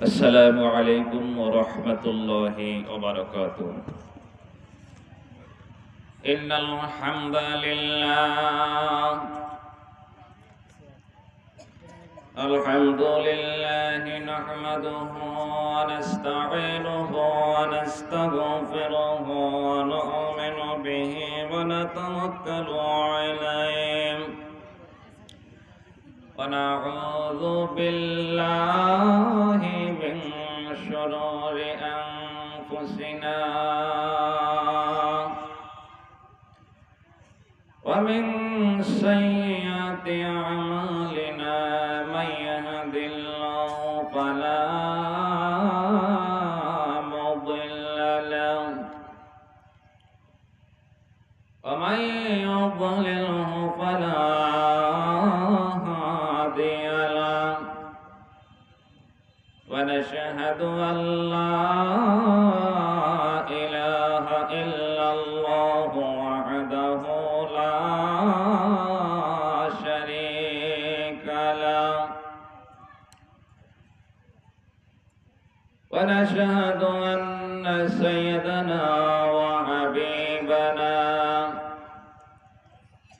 السلام عليكم ورحمة الله وبركاته. إن الحمد لله نحمده ونستعينه ونستغفره ونؤمن به ونتوكل عليه ونعوذ بالله من شرور أنفسنا ومن سيئات أعمالنا من يهد الله فلا مضل له ومن يضلله فلا هادي له ونشهد أن لا إله إلا الله وحده لا شريك له ونشهد أن سيدنا وحبيبنا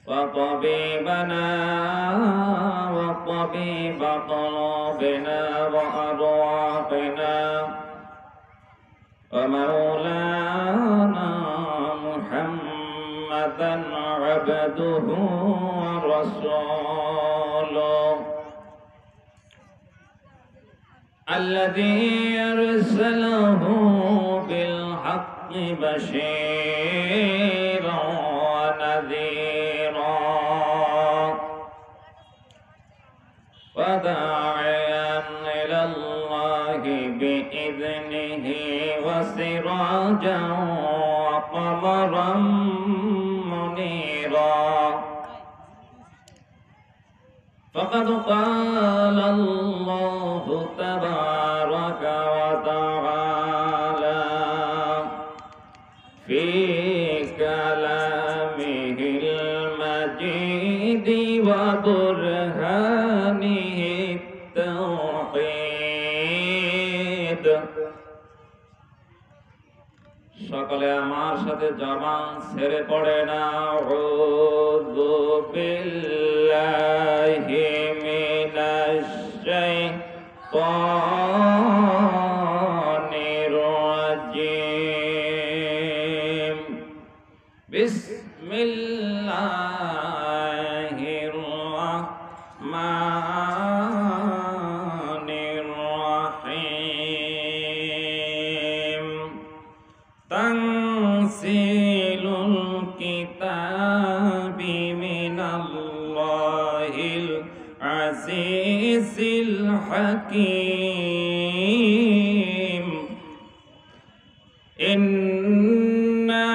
وطبيبنا وطبيب قلوبنا وأرواحنا ومولانا محمدا عبده ورسوله الذي أرسله بالحق بشيرا ونذيرا وداعيا إلى الله بإذنه وسراجا وقمرا منيرا فقد قال الله تبارك وتعالى في كلامه المجيد وبرهانه التوحيد সকলে আমার সাথে জবান ছেড়ে পড়েন আউযু বিল্লাহি মিনাশ শাইতানির রাজিম বিসমিল্লাহির রাহমানির রাহিম তানসিলুল কিতাবি মিনাল্লাহিল আজিজিল হাকীম ইন্না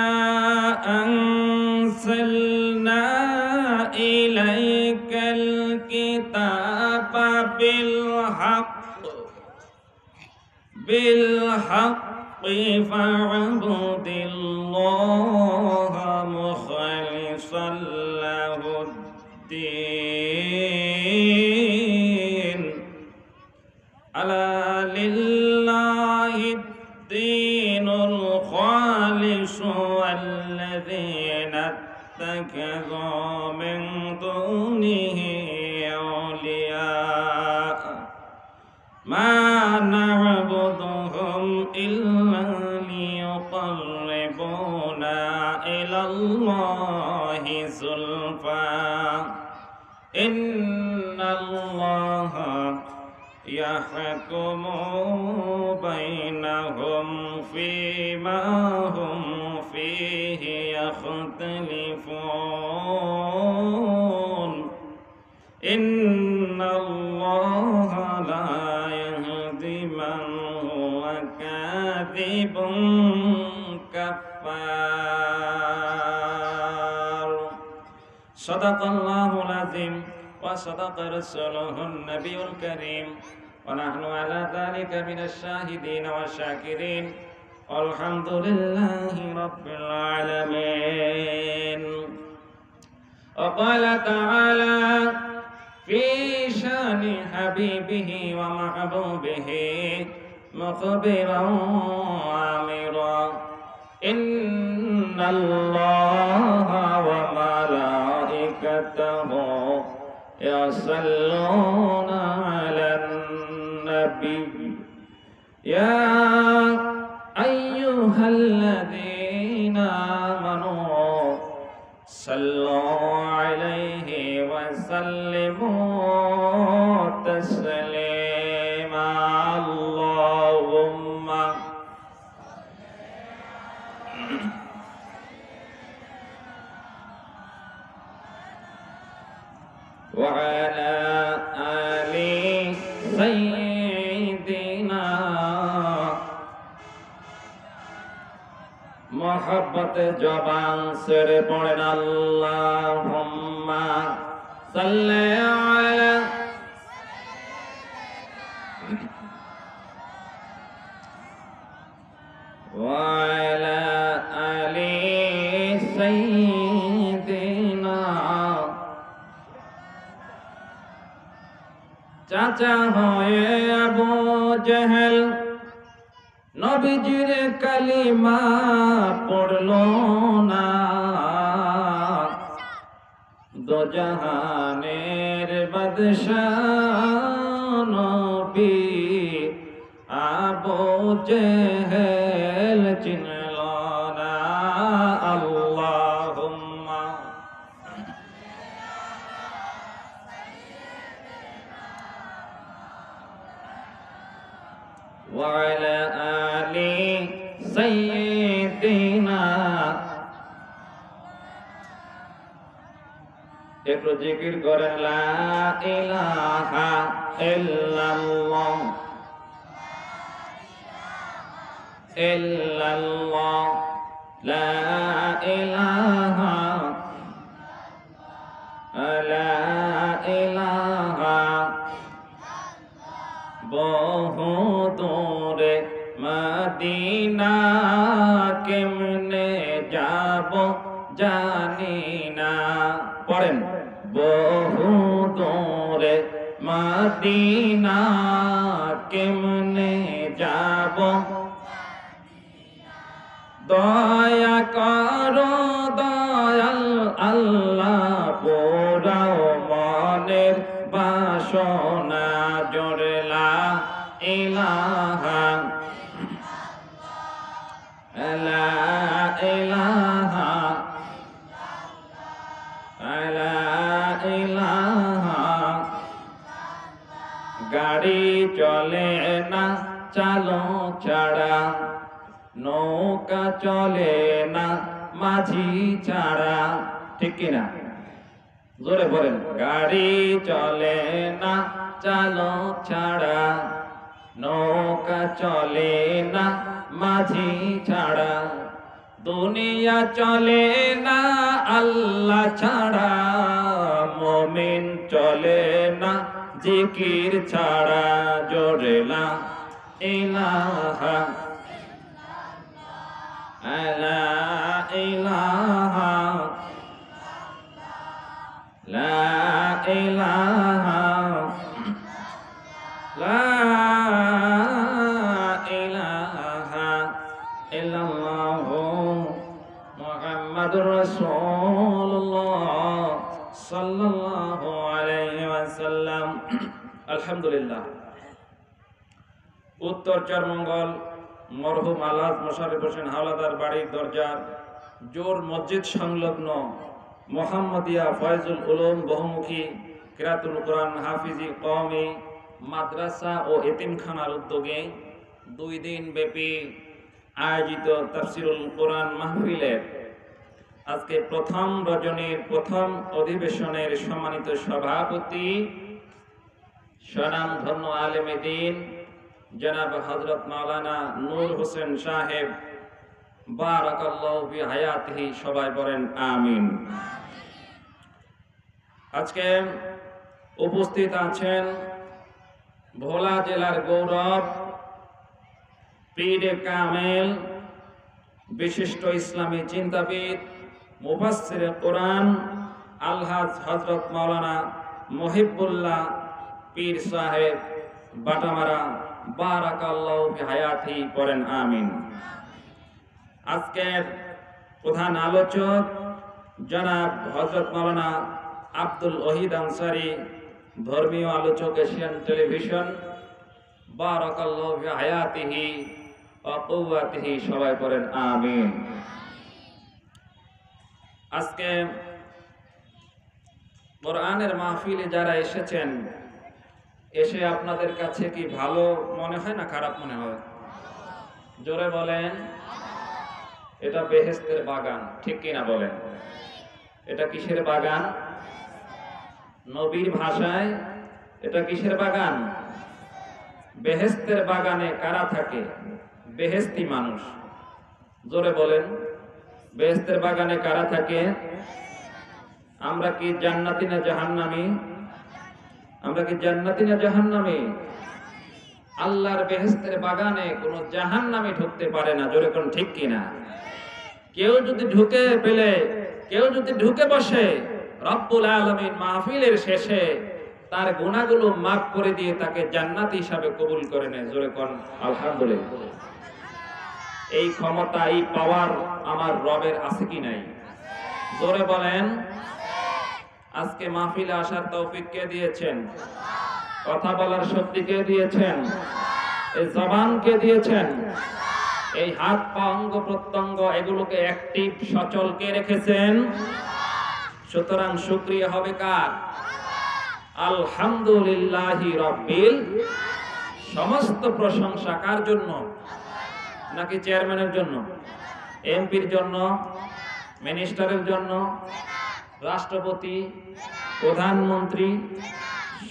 আনসালনা ইলাইকাল কিতাবা بالحق فاعبد الله مخلصا له الدين ألا لله الدين الخالص والذين اتخذوا من دونه أولياء ما نعبدهم إلا ليقربونا إلى الله زلفى إن الله يحكم بينهم فيما هم فيه يختلفون إن الله لا يهدي من هو كاذب كفار صدق الله العظيم وصدق رسوله النبي الكريم ونحن على ذلك من الشاهدين والشاكرين والحمد لله رب العالمين وقال تعالى في شان حبيبه ومحبوبه مخبرا وامرا إن الله وملائكته يصلون على النبي يا أيها الذين آمنوا صلوا عليه وسلموا تسليما اللهم وعلى آل سيدنا मोहब्बत जबान से पढ़ना अल्लाहुम्मा सल्ले अला वअला आलि सय्यिदिना चाचा होए अबू जहल নবীজির কালিমা পড়লো না দোজাহানের বাদশাহ নবী আবু জেহেল চিনল না আল্লাহুম্মা وعلى آل سيدنا একটু জিকির করেন লা ইলাহা ইল্লাল্লাহ ইল্লাল্লাহ লা ইলাহা লা ইলাহা বহু দূরে মদিনা কেমনে যাব জানি না পড়েন বহু দূরে মদিনা কেমনে যাব দয়া করো দয়াল আল্লাহ পোড়াও মনের বাসনা জোড়লা ইলাহা লা ইলাহা লা ইলাহা গাড়ি চলে না চালো ছাড়া নৌকা চলে না মাঝি ছাড়া ঠিক কিনা জোরে বলেন গাড়ি চলে না চালক ছাড়া নৌকা চলে না মাঝি ছাড়া দুনিয়া চলে না আল্লাহ ছাড়া মুমিন চলে না জিকির ছাড়া জোরে লা ইলাহা লা ইলাহা লা ইলাহা লা ইলাহা ইল্লাল্লাহু মুহাম্মাদুর রাসূলুল্লাহ সাল্লাল্লাহু আলাইহি ওয়াসাল্লাম আলহামদুলিল্লাহ উত্তর চারমঙ্গল মরহুম আলহাজ মোশাররফ হোসেন হাওলাদার বাড়ির দরজার জোর মসজিদ সংলগ্ন মোহাম্মদিয়া ফয়জুল উলুম বহুমুখী কিরাতুল কোরআন হাফিজি কওমি মাদ্রাসা ও এতিমখানার উদ্যোগে 2 দিন ব্যাপী আয়োজিত তাফসিরুল কোরআন মাহফিলের আজকে প্রথম রজনীর প্রথম অধিবেশনের সম্মানিত সভাপতি স্বনামধন্য আলেমে দ্বীন জনাব হযরত মাওলানা নূর হোসেন সাহেব বারাকাল্লাহু ফি হায়াতিহি সবাই বলেন আমিন। আজকে উপস্থিত আছেন ভোলা জেলার গৌরব পীরে কামেল বিশিষ্ট ইসলামী চিন্তাবিদ মুফাসসিরে কোরআন আলহাজ হযরত মাওলানা মুহিবুল্লাহ পীর সাহেব বাটামারা, বারাকাল্লাহু ফি হায়াতি, পড়েন আমিন। আজকের প্রধান আলোচক জনাব হযরত মাওলানা আব্দুল ওয়াহিদ আনসারী, ধর্মীয় আলোচক, এশিয়ান টেলিভিশন, বারাকাল্লাহু ফি হায়াতিহি ওয়া কুওয়াতিহি, সবাই পড়েন আমিন। আজকে কোরআনের মাহফিলে যারা এসেছেন, এসে আপনাদের কাছে কি ভালো মনে হয় না খারাপ মনে হয়? জোরে বলেন। এটা বেহেশতের বাগান, ঠিক কিনা বলেন? এটা কিসের বাগান? নবীর ভাষায় এটা কিসের বাগান? বেহেশতের বাগানে কারা থাকে? বেহেশতি মানুষ। জোরে বলেন, বেহেশতের বাগানে কারা থাকে? আমরা কি জান্নাতি না জাহান্নামী? আমরা কি জান্নাতি না জাহান্নামী? আল্লাহর বেহেশতের বাগানে কোনো জাহান্নামী ঢুকতে পারে না। জোরে কোন ঠিক কিনা? কেউ যদি ঢুকে পেলে, কেউ যদি ঢুকে বসে, রব্বুল আলামিন মাহফিলের শেষে তার গুনাহগুলো মাফ করে দিয়ে তাকে জান্নাতি হিসাবে কবুল করে নেয়। জোরে কোন আলহামদুলিল্লাহ। এই ক্ষমতা, এই পাওয়ার আমার রবের আছে কি নাই? জোরে বলেন। আজকে মাহফিলে আসার তৌফিক কে দিয়েছেন? কথা বলার শক্তি কে দিয়েছেন? এই জবান কে দিয়েছেন? এই হাত পা অঙ্গ প্রত্যঙ্গ এগুলোকে অ্যাক্টিভ সচল কে রেখেছেন? সুতরাং শুকরিয়া হবে কার? আলহামদুলিল্লাহি রাব্বিল। সমস্ত প্রশংসা কার জন্য? নাকি চেয়ারম্যানের জন্য, এমপির জন্য, মিনিস্টারের জন্য, রাষ্ট্রপতি, প্রধানমন্ত্রী?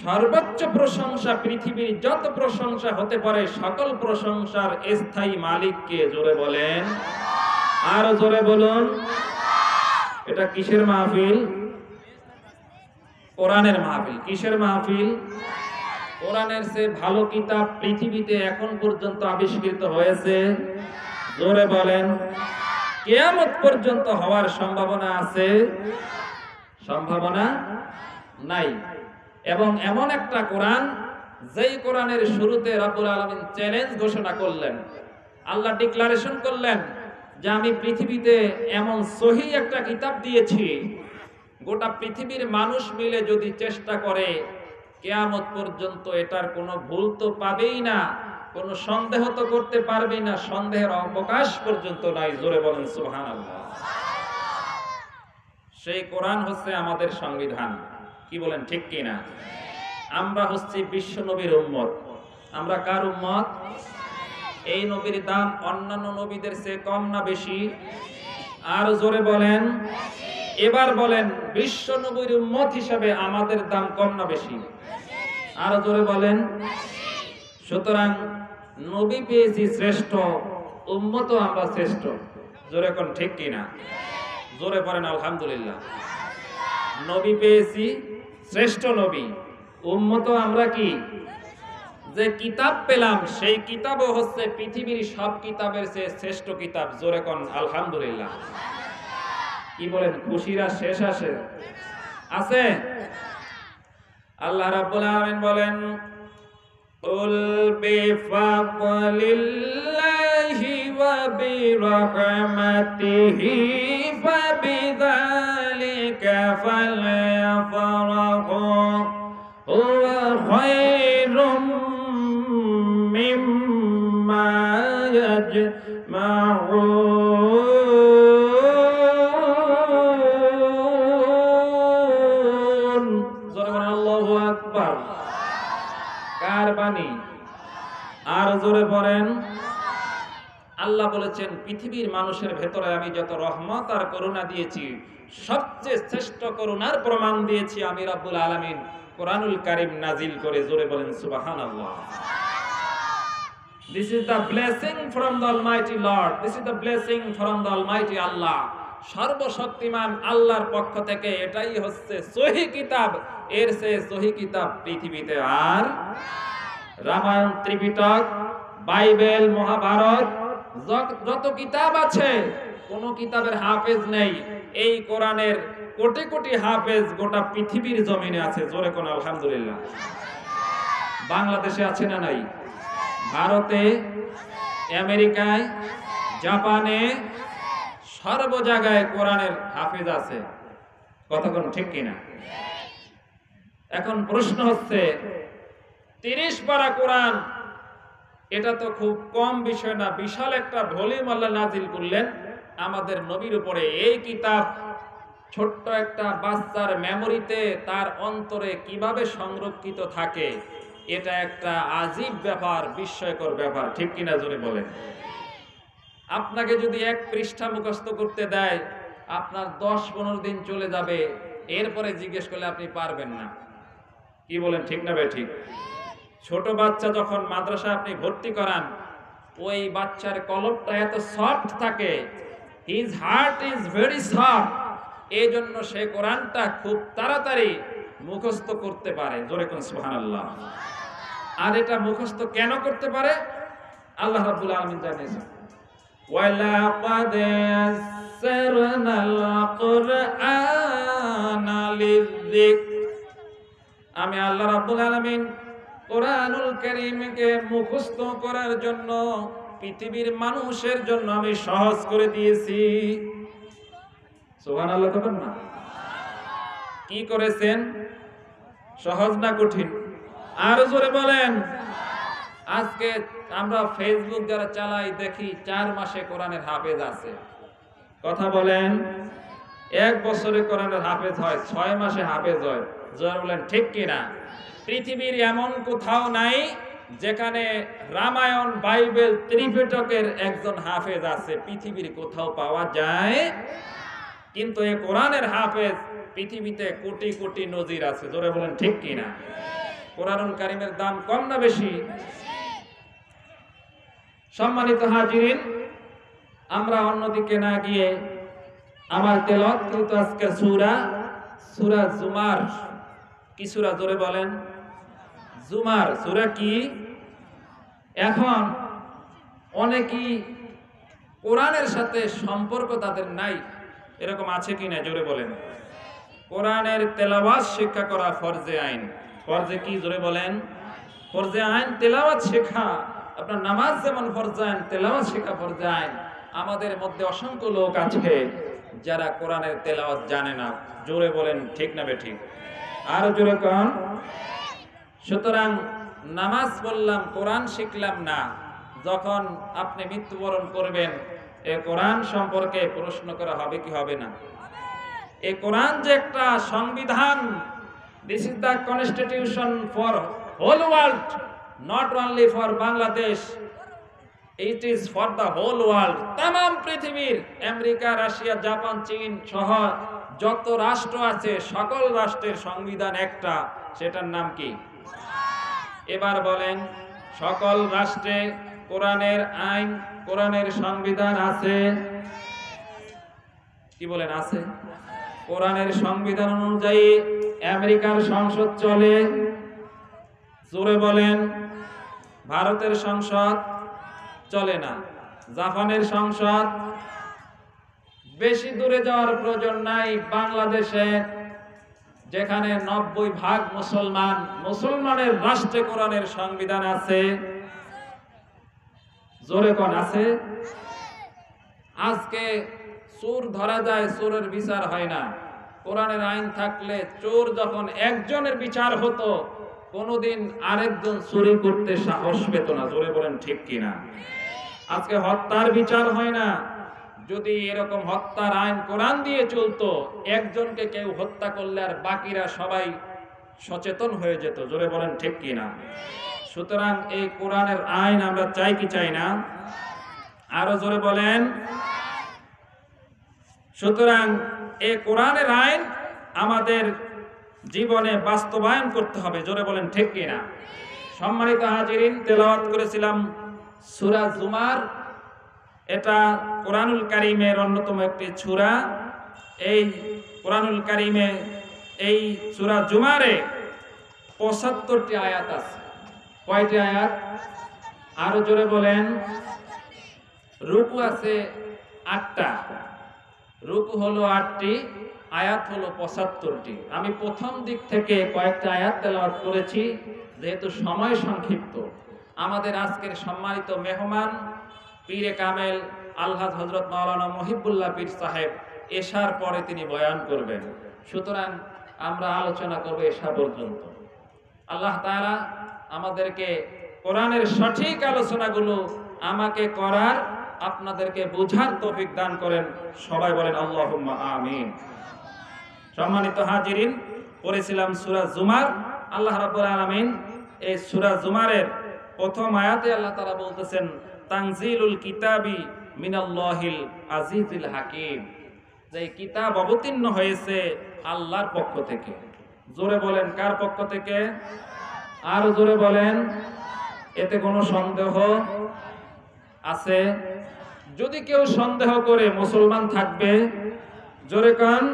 সর্বোচ্চ প্রশংসা, পৃথিবীর যত প্রশংসা হতে পারে সকল প্রশংসার স্থায়ী মালিক কে? জোরে বলেন, আর জোরে বলুন। এটা কিসের মাহফিল? কোরআনের মাহফিল। কিসের মাহফিল? কোরআনের চেয়ে ভালো কিতাব পৃথিবীতে এখন পর্যন্ত আবিষ্কৃত হয়েছে? জোরে বলেন। কিয়ামত পর্যন্ত হওয়ার সম্ভাবনা আছে? সম্ভাবনা নাই। এবং এমন একটা কোরআন, যেই কোরআনের শুরুতে রব্বুল আলামিন চ্যালেঞ্জ ঘোষণা করলেন, আল্লাহ ডিক্লারেশন করলেন যে আমি পৃথিবীতে এমন সহি একটা কিতাব দিয়েছি, গোটা পৃথিবীর মানুষ মিলে যদি চেষ্টা করে কিয়ামত পর্যন্ত এটার কোনো ভুল তো পাবেই না, কোনো সন্দেহ তো করতে পারবে না, সন্দেহের অবকাশ পর্যন্ত নাই। জোরে বলেন সুবহানাল্লাহ। সেই কোরআন হচ্ছে আমাদের সংবিধান। কি বলেন, ঠিক কিনা? আমরা হচ্ছি বিশ্ব নবীর উম্মত। আমরা কার উম্মত? এই নবীর দাম অন্যান্য নবীদের চেয়ে কম না বেশি? আর জোরে বলেন। এবার বলেন, বিশ্ব নবীর উম্মত হিসাবে আমাদের দাম কম না বেশি? আর জোরে বলেন। সুতরাং নবী পেয়েছি শ্রেষ্ঠ, উম্মতও আমরা শ্রেষ্ঠ। জোরে কোন ঠিক কিনা? জোরে পড়েন আলহামদুলিল্লাহ। নবী পেয়েছি শ্রেষ্ঠ নবী, উম্মতও আমরা কি? যে কিতাব পেলাম সেই কিতাবও হচ্ছে পৃথিবীর সব কিতাবের চেয়ে শ্রেষ্ঠ কিতাব। জোরে কোন আলহামদুলিল্লাহ। কি বলেন, খুশিরা শেষ আছে? আল্লাহ রাব্বুল আলামিন বলেন, কুল বিফাদলিল্লাহি ওয়া বিরহমাতিহি ফাবিযালিকা ফালইফরাহু হুয়া খায়রুম মিম্মা ইয়াজমাউন। জোরে বলেন আল্লাহু আকবার। কার বাণী? আর জোরে পড়েন। আল্লাহ বলেছেন, পৃথিবীর মানুষের ভেতরে আমি যত রহমত আর করুণা দিয়েছি, সবচেয়ে শ্রেষ্ঠ করুণার প্রমাণ দিয়েছি আমি রব্বুল আলামিন কোরআনুল কারীম নাজিল করে। জোরে বলেন সুবহানাল্লাহ। This is the blessing from the Almighty Lord. This is the blessing from the Almighty Allah. সর্বশক্তিমান আল্লাহর পক্ষ থেকে এটাই হচ্ছে সহি কিতাব। এর চেয়ে সহি কিতাব পৃথিবীতে আর রামায়ণ, ত্রিপিটক, বাইবেল, মহাভারত, যত কিতাব আছে কোন কিতাবের হাফেজ নেই এই কোরআনের কোটি কোটি হাফেজ গোটা পৃথিবীর জমিনে আছে, জোরে কোন আলহামদুলিল্লাহ। বাংলাদেশে আছে না নাই? ভারতে, আমেরিকায়, জাপানে, সর্ব জায়গায় কোরআনের হাফেজ আছে। কতক্ষণ ঠিক কিনা? এখন প্রশ্ন হচ্ছে 30 পারা কোরআন, এটা তো খুব কম বিষয় না, বিশাল একটা ভলিউম আল্লাহ নাজিল করলেন আমাদের নবীর উপরে। এই কিতাব ছোট্ট একটা বাচ্চার মেমোরিতে, তার অন্তরে কিভাবে সংরক্ষিত থাকে, এটা একটা আজীব ব্যাপার, বিস্ময়কর ব্যাপার, ঠিক কিনা জোরে বলেন। আপনাকে যদি 1 পৃষ্ঠা মুখস্থ করতে দেয়, আপনার 10-15 দিন চলে যাবে, এরপরে জিজ্ঞেস করলে আপনি পারবেন না। কি বলেন, ঠিক না ভাই? ঠিক। ছোট বাচ্চা যখন মাদ্রাসা আপনি ভর্তি করান, ওই বাচ্চার কলবটা এত সফট থাকে, his heart is very soft, এই জন্য সে কোরআনটা খুব তাড়াতাড়ি মুখস্থ করতে পারে। জোরে কোন সুবহানাল্লাহ। আর এটা মুখস্থ কেন করতে পারে? আল্লাহ রাব্বুল আলামিন জানিয়েছেন, ওয়ালাকাদ ইয়াসসারনাল কুরআনা লিযিকর। আমি আল্লাহ রাব্বুল আলামিন কোরআনুল কারীমকে মুখস্থ করার জন্য পৃথিবীর মানুষের জন্য আমি সহজ করে দিয়েছি। সুবহানাল্লাহ বলেন না? কি করেছেন? সহজ না কঠিন? আর জোরে বলেন। আজকে আমরা ফেসবুক যারা চালাই, দেখি 4 মাসে কোরআনের হাফেজ আছে। কথা বলেন। 1 বছরে কোরআনের হাফেজ হয়, 6 মাসে হাফেজ হয়। জোরে বলেন, ঠিক কিনা? পৃথিবীর এমন কোথাও নাই যেখানে রামায়ণ, বাইবেল, ত্রিপিটকের একজন হাফেজ আছে, পৃথিবীর কোথাও পাওয়া যায়। কিন্তু এই কোরআনের হাফেজ পৃথিবীতে কোটি কোটি নজির আছে। জোরে বলেন, ঠিক কিনা? কোরআনুল কারীমের দাম কম না বেশি? সম্মানিত হাজিরিন, আমরা অন্যদিকে না গিয়ে আমার তেলাওয়াত কিন্তু আজকে সূরা জুমার। কি সূরা? জোরে বলেন। জুমার সূরা কি? এখন অনেকেই কোরআনের সাথে সম্পর্ক তাদের নাই, এরকম আছে কিনা? জোরে বলেন। কোরআনের তেলাওয়াত শিক্ষা করা ফরজে আইন। ফরজে কি? জোরে বলেন। ফরজে আইন তেলাওয়াত শেখা। আপনার নামাজ যেমন ফরজে আইন, তেলাওয়াত শেখা ফরজে আইন। আমাদের মধ্যে অসংখ্য লোক আছে যারা কোরআনের তেলাওয়াত জানে না। জোরে বলেন, ঠিক না বেঠিক? আর জোরে কোন। সুতরাং নামাজ পড়লাম, কোরআন শিখলাম না, যখন আপনি মৃত্যুবরণ করবেন, এই কোরআন সম্পর্কে প্রশ্ন করা হবে কি হবে না? এই কোরআন যে একটা সংবিধান, this is the constitution for whole world, not only for Bangladesh, it is for the whole world. তামাম পৃথিবীর আমেরিকা, রাশিয়া, জাপান, চীন সহ যত রাষ্ট্র আছে, সকল রাষ্ট্রের সংবিধান একটা, সেটার নাম কি? এবার বলেন, সকল রাষ্ট্রে কোরআনের আইন, কোরআনের সংবিধান আছে? কি বলেন, আছে? কোরআনের সংবিধান অনুযায়ী আমেরিকার সংসদ চলে। জোরে বলেন। ভারতের সংসদ চলে না। জাপানের সংসদ। বেশি দূরে যাওয়ার প্রয়োজন নাই, বাংলাদেশে যেখানে 90% মুসলমান, মুসলমানের রাষ্ট্রে কোরআনের সংবিধান আছে। জোরে কোন আছে? আজকে চোর ধরা যায়, চোরের বিচার হয় না। কোরআনের আইন থাকলে চোর যখন একজনের বিচার হতো, কোনোদিন আরেকজন চুরি করতে সাহস পেত না। জোরে বলেন, ঠিক কিনা? আজকে হত্যার বিচার হয় না। যদি এরকম হত্যার আইন কোরআন দিয়ে চলতো, একজনকে কেউ হত্যা করলে আর বাকিরা সবাই সচেতন হয়ে যেত। জোরে বলেন, ঠিক কিনা? সুতরাং এই কোরআনের আইন আমরা চাই কি চাই না? আরো জোরে বলেন। সুতরাং এই কোরআনের আইন আমাদের জীবনে বাস্তবায়ন করতে হবে। জোরে বলেন, ঠিক কিনা? সম্মানিত হাজিরিন, তেলাওয়াত করেছিলাম সূরা জুমার। এটা কোরআনুল কারীমের অন্যতম একটি সূরা। এই কোরআনুল কারীমে এই সূরা জুমারে 75টি আয়াত আছে। কয়টি আয়াত? আরো জোরে বলেন। রুকু আছে 8টা, রুকু হলো 8টি, আয়াত হলো 75টি। আমি প্রথম দিক থেকে কয়েকটা আয়াত তেলাওয়াত করেছি, যেহেতু সময় সংক্ষিপ্ত। আমাদের আজকের সম্মানিত মেহমান পীরে কামেল আলহাজ হযরত মাওলানা মুহিবুল্লাহ পীর সাহেব এশার পরে তিনি বয়ান করবেন, সুতরাং আমরা আলোচনা করব এশা পর্যন্ত। আল্লাহ তাআলা আমাদেরকে কোরআনের সঠিক আলোচনাগুলো আমাকে করার, আপনাদেরকে বুঝার তৌফিক দান করেন। সবাই বলেন আল্লাহুম্মা আমিন। সম্মানিত হাজিরিন, পড়েছিলাম সূরা জুমার। আল্লাহ রাব্বুল আলামিন এই সূরা জুমারের প্রথম আয়াতে আল্লাহ তাআলা বলতেছেন, তানজিলুল কিতাবি মিনাল্লাহিল আজিজিল হাকিম, যে কিতাব অবতীর্ণ হয়েছে আল্লাহর পক্ষ থেকে। জোরে বলেন, কার পক্ষ থেকে? আর জোরে বলেন। এতে কোনো সন্দেহ আছে? যদি কেউ সন্দেহ করে মুসলমান থাকবে, জোরে কান।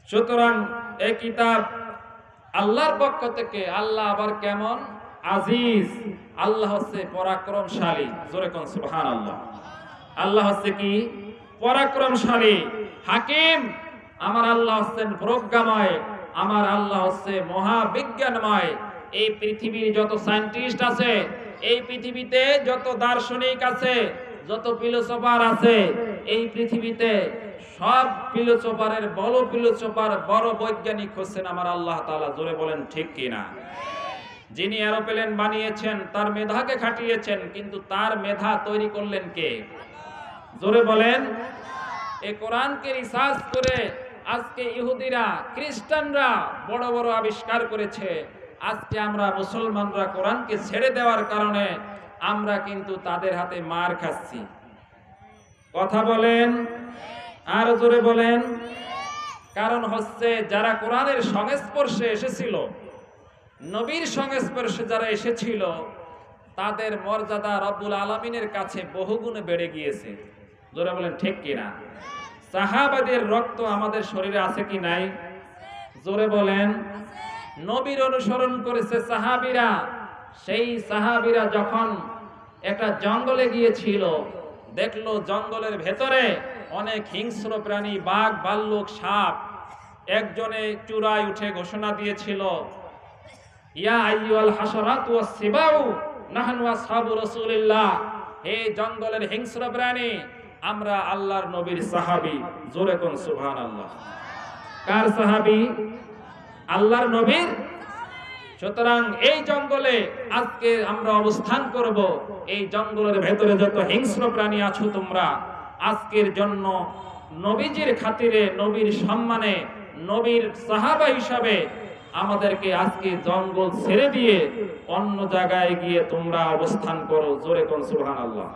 সুতরাং এই কিতাব আল্লাহর পক্ষ থেকে। আল্লাহ আবার কেমন? আজিজ। আল্লাহ হচ্ছে পরাক্রমশালী। জোরে কোন সুবহানাল্লাহ। আল্লাহ হচ্ছে কি? পরাক্রমশালী। হাকিম, আমার আল্লাহ হচ্ছেন প্রজ্ঞাময়, আমার আল্লাহ হচ্ছে মহাবিজ্ঞানময়। এই পৃথিবীর যত সায়েন্টিস্ট আছে, এই পৃথিবীতে যত দার্শনিক আছে, যত ফিলোসোফার আছে, এই পৃথিবীতে সব ফিলোসোফারের বড় বৈজ্ঞানিক হচ্ছেন আমার আল্লাহ তাআলা। জোরে বলেন ঠিক কিনা? যিনি এরোপ্লেন বানিয়েছেন, তার মেধাকে খাটিয়েছেন, কিন্তু তার মেধা তৈরি করলেন কে? জোরে বলেন। এই কোরআনকে রিসার্চ করে আজকে ইহুদিরা, খ্রিস্টানরা বড় বড় আবিষ্কার করেছে। আজকে আমরা মুসলমানরা কোরআনকে ছেড়ে দেওয়ার কারণে আমরা কিন্তু তাদের হাতে মার খাচ্ছি। কথা বলেন, আর জোরে বলেন। কারণ হচ্ছে যারা কোরআনের সংস্পর্শে এসেছিল, নবীর সংস্পর্শে যারা এসেছিল, তাদের মর্যাদা রব্বুল আলামিনের কাছে বহুগুণে বেড়ে গিয়েছে। জোরে বলেন ঠিক কিনা? সাহাবাদের রক্ত আমাদের শরীরে আছে কি নাই? জোরে বলেন। নবীর অনুসরণ করেছে সাহাবীরা। সেই সাহাবীরা যখন একটা জঙ্গলে গিয়েছিল, দেখলো জঙ্গলের ভেতরে অনেক হিংস্র প্রাণী, বাঘ, ভাল্লুক, সাপ। একজনে চূড়ায় উঠে ঘোষণা দিয়েছিল, ইয়া আইয়ুহাল হাশরাতু ওয়াস সিবাউ নাহনু আসহাবু রাসূলিল্লাহ। হে জঙ্গলের হিংস্র প্রাণী, আমরা আল্লাহর নবীর সাহাবী। জোরে কোন সুবহানাল্লাহ। কার সাহাবী? আল্লাহর নবীর। সুতরাং এই জঙ্গলে আজকে আমরা অবস্থান করব। এই জঙ্গলের ভেতরে যত হিংস্র প্রাণী আছো তোমরা, আজকের জন্য নবীজির খাতিরে, নবীর সম্মানে, নবীর সাহাবা হিসাবে আমাদেরকে আজকে জঙ্গল ছেড়ে দিয়ে অন্য জায়গায় গিয়ে তোমরা অবস্থান করো। জোরে কোন সুবহানাল্লাহ।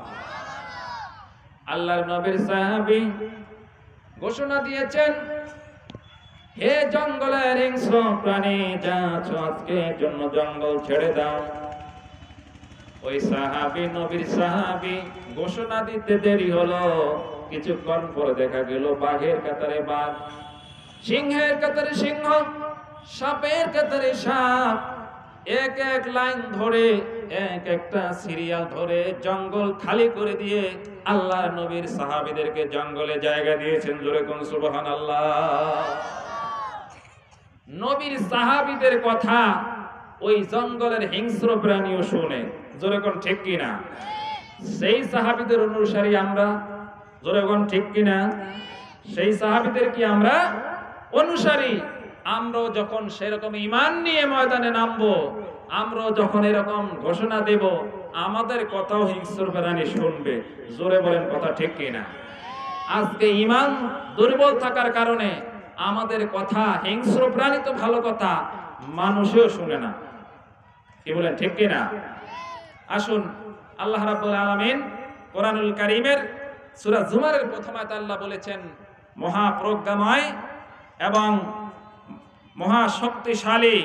আল্লাহর নবীর সাহাবী ঘোষণা দিয়েছেন, হে জঙ্গলের হিংস্র প্রাণী যা আছো, আজকের জন্য জঙ্গল ছেড়ে দাও। ওই সাহাবী, নবীর সাহাবী, ঘোষণা দিতে দেরি হলো। কিছুক্ষণ পরে দেখা গেল বাঘের কাতারে বাঘ, সিংহের কাতারে সিংহ, সাপের কাতারে সাপ, এক এক লাইন ধরে, এক একটা সিরিয়াল ধরে জঙ্গল খালি করে দিয়ে আল্লাহর নবীর সাহাবীদেরকে জঙ্গলে জায়গা দিয়েছেন। জোরে কোন সুবহানাল্লাহ। নবীর সাহাবীদের কথা ওই জঙ্গলের হিংস্র প্রাণীও শুনে। জোরে কোন ঠিক কিনা? সেই সাহাবীদের অনুসারী আমরা। জোরে কোন ঠিক কিনা? সেই সাহাবীদের কি আমরা অনুসারী? আমরাও যখন সেরকম ঈমান নিয়ে ময়দানে নামবো, আমরাও যখন এরকম ঘোষণা দেব, আমাদের কথাও হিংস্র প্রাণী শুনবে। জোরে বলেন কথা ঠিক কিনা? আজকে ঈমান দুর্বল থাকার কারণে আমাদের কথা হিংস্র প্রাণী তো ভালো কথা, মানুষও শুনে না। কি বলেন ঠিক কিনা? আসুন, আল্লাহ রাব্বুল আলামিন কোরআনুল কারীমের সূরা জুমারের প্রথম আয়াতে আল্লাহ বলেছেন, মহাপ্রজ্ঞাময় এবং মহাশক্তিশালী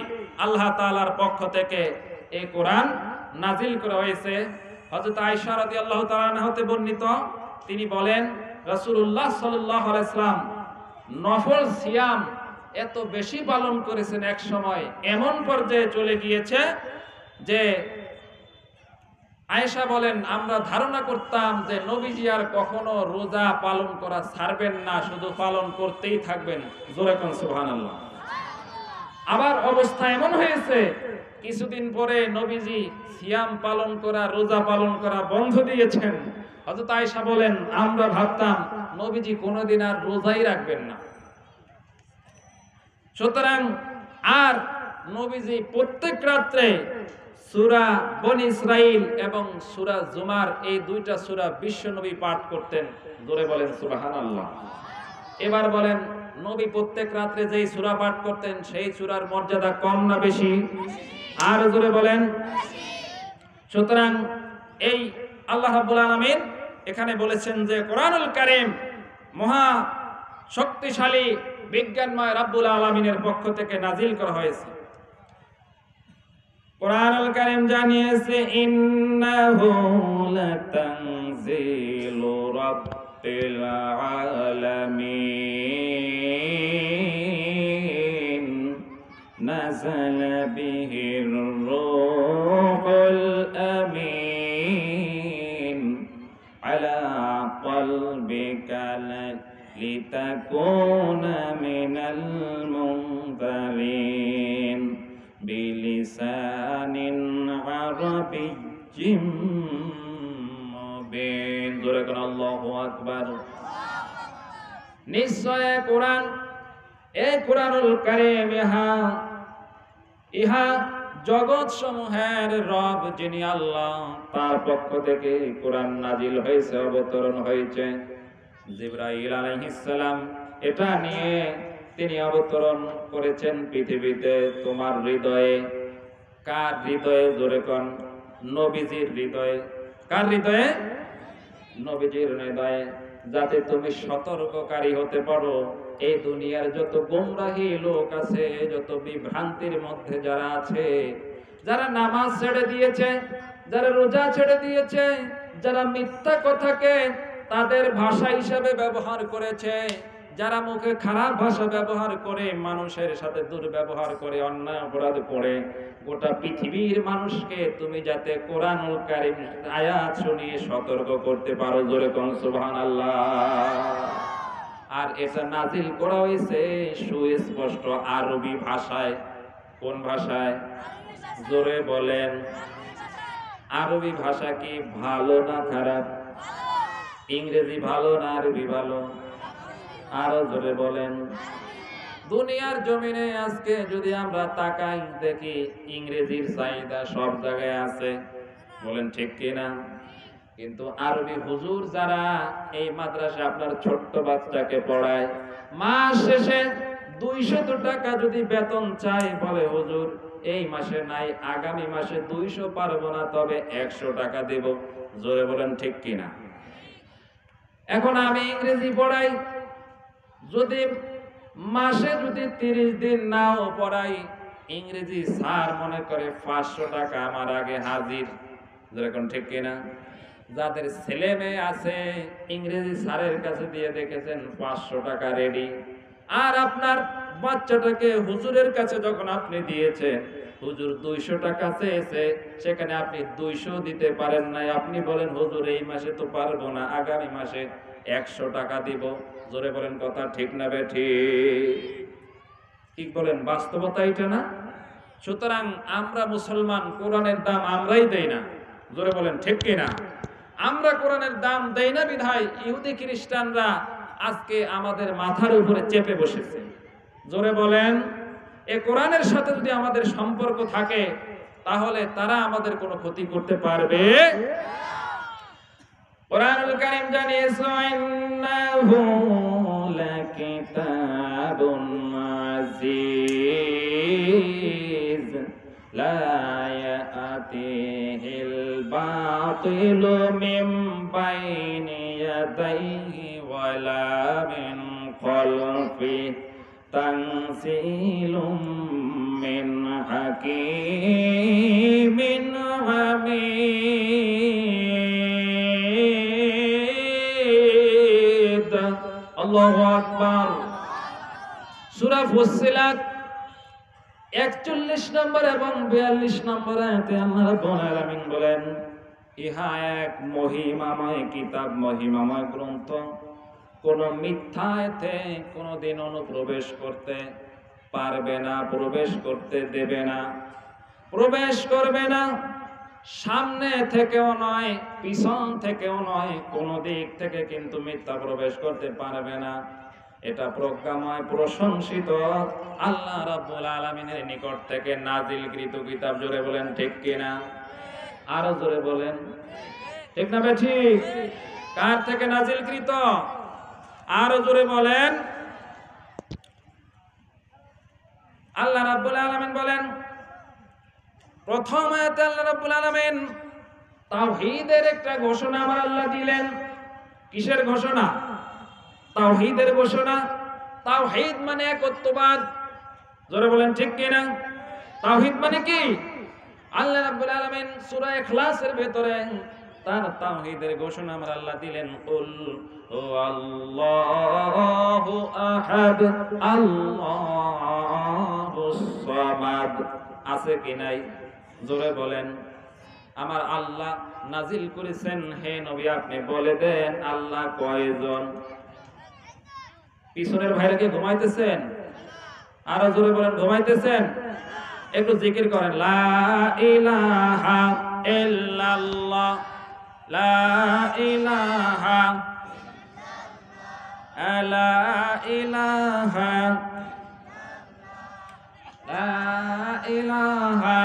আল্লাহ তাআলার পক্ষ থেকে এই কোরআন নাজিল করা হয়েছে। হযরত আয়েশা রাদিয়াল্লাহু তাআলা আনহা হতে বর্ণিত, তিনি বলেন, রাসূলুল্লাহ সাল্লাল্লাহু আলাইহি ওয়াসাল্লাম নফল সিয়াম এত বেশি পালন করেছেন, এক সময় এমন পর্যায়ে চলে গিয়েছে যে আয়েশা বলেন, আমরা ধারণা করতাম যে নবীজি আর কখনো রোজা পালন করা ছাড়বেন না, শুধু পালন করতেই থাকবেন। জোরে কোন সুবহানাল্লাহ। আবার অবস্থা এমন হয়েছে, কিছুদিন পরে নবীজি সিয়াম পালন করা, রোজা পালন করা বন্ধ দিয়েছেন। হযরত আয়েশা বলেন, আমরা ভাবতাম নবীজি কোনোদিন আর রোজাই রাখবেন না। সুতরাং আর নবীজি প্রত্যেক রাত্রে সূরা বনী ইসরাইল এবং সূরা জুমার, এই দুইটা সূরা বিশ্ব নবী পাঠ করতেন। জোরে বলেন সুবহানাল্লাহ। এবার বলেন, নবী প্রত্যেক রাত্রে যেই সূরা পাঠ করতেন সেই সূরার মর্যাদা কম না বেশি? আর জোরে বলেন। সুতরাং এই আল্লাহ রাব্বুল আলামিন এখানে বলেছেন যে কোরআনুল কারীম মহা শক্তিশালী বিজ্ঞানময় রাব্বুল আলামিনের পক্ষ থেকে নাজিল করা হয়েছে। কোরআনুল কারীম জানিয়েছে, ইন্নাহু লাতানজিলু রাব্বিল আলামিন নাযালা বিহির রূহুল আমিন আলা কলবিকা লিতাকুনা মিনাল মুনযারিন বিলিসানিন আরাবিয়্যিম মুবিন। জোরে কোন আল্লাহু আকবার। নিশ্চয় কোরআন, এই কোরআনুল কারীম ইহা জগৎ সমূহের রব যিনি আল্লাহ, তার পক্ষ থেকে কোরআন নাজিল হয়েছে, অবতরণ হয়েছে। জিবরাইল আলাইহিস সালাম এটা নিয়ে তিনি অবতরণ করেছেন পৃথিবীতে। তোমার হৃদয়ে, কার হৃদয়ে? জোরে কোন। নবীজির হৃদয়ে। কার হৃদয়ে? নবীজির হৃদয়ে, যাতে তুমি সতর্ককারী হতে পারো। এই দুনিয়ার যত গোমরাহী লোক আছে, যত বিভ্রান্তির মধ্যে যারা আছে, যারা নামাজ ছেড়ে দিয়েছে, যারা রোজা ছেড়ে দিয়েছে, যারা মিথ্যা কথাকে তাদের ভাষা হিসেবে ব্যবহার করেছে, যারা মুখে খারাপ ভাষা ব্যবহার করে, মানুষের সাথে দুর্ব্যবহার করে, অন্যায় অপরাধ করে, গোটা পৃথিবীর মানুষকে তুমি যাতে কোরআনুল কারীম আয়াত শুনিয়ে সতর্ক করতে পারো। জোরে কোন সুবহানাল্লাহ। আর এটা নাজিল করা হয়েছে সুস্পষ্ট আরবি ভাষায়। কোন ভাষায়? জোরে বলেন। আরবি ভাষা কি ভালো না খারাপ? ইংরেজি ভালো না আরবি ভালো? আরো জোরে বলেন। দুনিয়ার জমিনে আজকে যদি আমরা তাকাই, দেখি ইংরেজির চাহিদা সব জায়গায় আছে। বলেন ঠিক কিনা? কিন্তু আরবি হুজুর যারা এই মাদ্রাসা আপনার ছোট্ট বাচ্চাকে পড়ায়, মাস শেষে 200 টাকা যদি বেতন চাই, বলে হুজুর এই মাসে নাই, আগামী মাসে 200 পারবো না, তবে 100 টাকা দেব। জোরে বলেন ঠিক কিনা? এখন আমি ইংরেজি পড়াই, যদি মাসে যদি 30 দিন নাও পড়াই, ইংরেজি স্যার মনে করে 500 টাকা আমার আগে হাজির। যেরকম ঠিক কিনা? যাদের ছেলে মেয়ে আছে, ইংরেজি স্যারের কাছে দিয়ে দেখেছেন 500 টাকা রেডি। আর আপনার বাচ্চাটাকে হুজুরের কাছে যখন আপনি দিয়েছেন, হুজুর 200 টাকা চেয়েছে, সেখানে আপনি 200 দিতে পারেন নাই। আপনি বলেন হুজুর এই মাসে তো পারবো না, আগামী মাসে 100 টাকা দিব। জোরে বলেন কথা ঠিক না বেঠিক? ঠিক বলেন, বাস্তবতা এটা না? সুতরাং আমরা মুসলমান, কোরআনের দাম আমরাই দেই না। জোরে বলেন ঠিক কিনা? আমরা কোরআনের দাম দেই না বিধায় ইহুদি খ্রিস্টানরা আজকে আমাদের মাথার উপরে চেপে বসেছে। জোরে বলেন। এই কোরআনের সাথে যদি আমাদের সম্পর্ক থাকে, তাহলে তারা আমাদের কোনো ক্ষতি করতে পারবে। কোরআনুল কারীম জানিয়েছে, ইন্নাহু লাকিতাবুন আজিজ লা ইয়াতিহিল বাতিলু মিন বাইনি ইয়াদাইহি ওয়ালা মিন খালফিহি তানসিলুম মিন হাকীমিন হামিদ। আল্লাহু আকবার। সূরা ফুসসিলাত 41 নম্বর এবং 42 নম্বর আয়াতে আল্লাহ রাব্বুল আলামিন বলেন, ইহা এক মহিমাময় কিতাব, মহিমাময় গ্রন্থ। কোন মিথ্যা এতে কোনদিন অনুপ্রবেশ করতে পারবে না, প্রবেশ করতে দেবে না, প্রবেশ করবে না। সামনে থেকেও নয়, পিছন থেকেও নয়, কোন দিক থেকে কিন্তু মিথ্যা প্রবেশ করতে পারবে না। এটা প্রজ্ঞাময়, প্রশংসিত আল্লাহ রাব্বুল আলামিনের নিকট থেকে নাজিলকৃত কিতাব। জোরে বলেন ঠিক কিনা? আরো জোরে বলেন ঠিক না বেঠিক? কার থেকে নাজিলকৃত? আরো জোরে বলেন। আল্লাহ রাব্বুল আলামিন বলেন, প্রথম আয়াতে আল্লাহ রাব্বুল আলামিন তাওহীদের একটা ঘোষণা আমার আল্লাহ দিলেন। কিসের ঘোষণা? তাওহীদের ঘোষণা। তাওহীদ মানে একত্ববাদ। জোরে বলেন ঠিক কিনা? তাওহীদ মানে কি? আল্লাহ রাব্বুল আলামিন সূরা ইখলাসের ভিতরে তার তাওহীদের ঘোষণা আমার আল্লাহ দিলেন, কুল হুয়াল্লাহু আহাদ আল্লাহুস সামাদ। আছে কি নাই? জোরে বলেন। আমার আল্লাহ নাজিল করেছেন, হে নবী আপনি বলে দেন আল্লাহ কয়জন? পিছনের ভাইরা কি ঘুমাইতেছেন? আরো জোরে বলেন, ঘুমাইতেছেন? একটু জিকির করেন, লা ইলাহা ইল্লাল্লাহ, লা ইলাহা, লা ইলাহা, লা ইলাহা,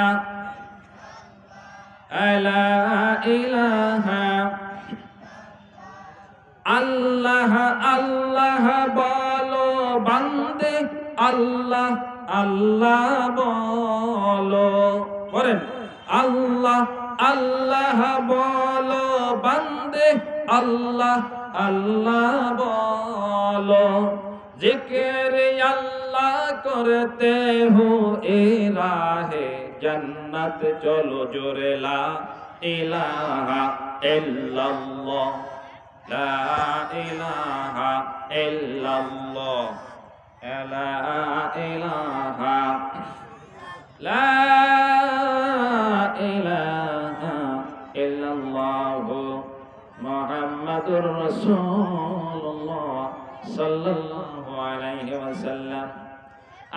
লা ইলাহা। আল্লাহ আল্লাহ বলো বান্দে, আল্লাহ আল্লাহ বলো। বলেন, আল্লাহ আল্লাহ বলো বান্দে, আল্লাহ আল্লাহ বলো। জিকির আল্লাহ করতে হো এ রাহে জান্নাত চলো। জোরে লা ইলাহা ইল্লাল্লাহ, লা ইলাহা ইল্লাল্লাহ, লা ইলাহা, লা ইলাহা ইল্লাল্লাহ মুহাম্মাদুর রাসূলুল্লাহ সাল্লাল্লাহু আলাইহি ওয়াসাল্লাম।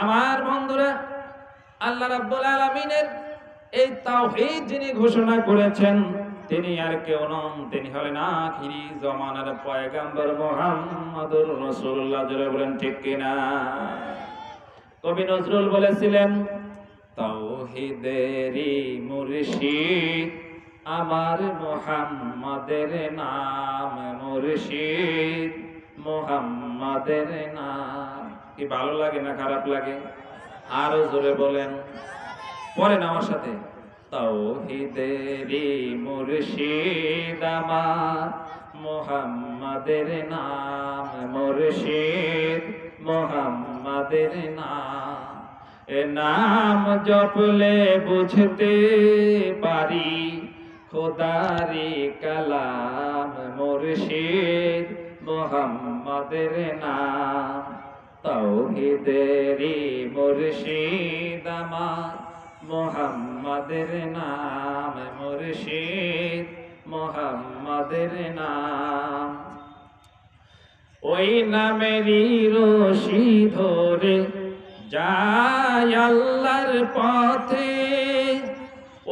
আমার বন্ধুরা, আল্লাহ রাব্বুল আলামিনের এই তাওহীদ যিনি ঘোষণা করেছেন তিনি আর কেউ নন, তিনি হলেন আখিরি জামানার পয়গম্বর মুহাম্মাদুর রাসূলুল্লাহ। জোরে বলেন ঠিক কিনা? কবি নজরুল বলেছিলেন, তাওহীদেরই মুর্শিদ আমার মুহাম্মাদের নাম, মুর্শিদ মুহাম্মাদের নাম। কি ভালো লাগে না খারাপ লাগে? আরো জোরে বলেন, পড়েন আমার সাথে, তাওহীদেরই মুর্শিদ আমার মুহাম্মাদের নাম, মুর্শিদ মুহাম্মাদের নাম। এ নাম জপলে বুঝতে পারি খোদারি কালাম, মুর্শিদ মুহাম্মাদের নাম। তাওহীদেরই মুর্শিদ আমার মুহাম্মাদের নাম, মুর্শিদ মুহাম্মাদের নাম। ওই নামেরই রশি ধরে যায় আল্লাহর পথে,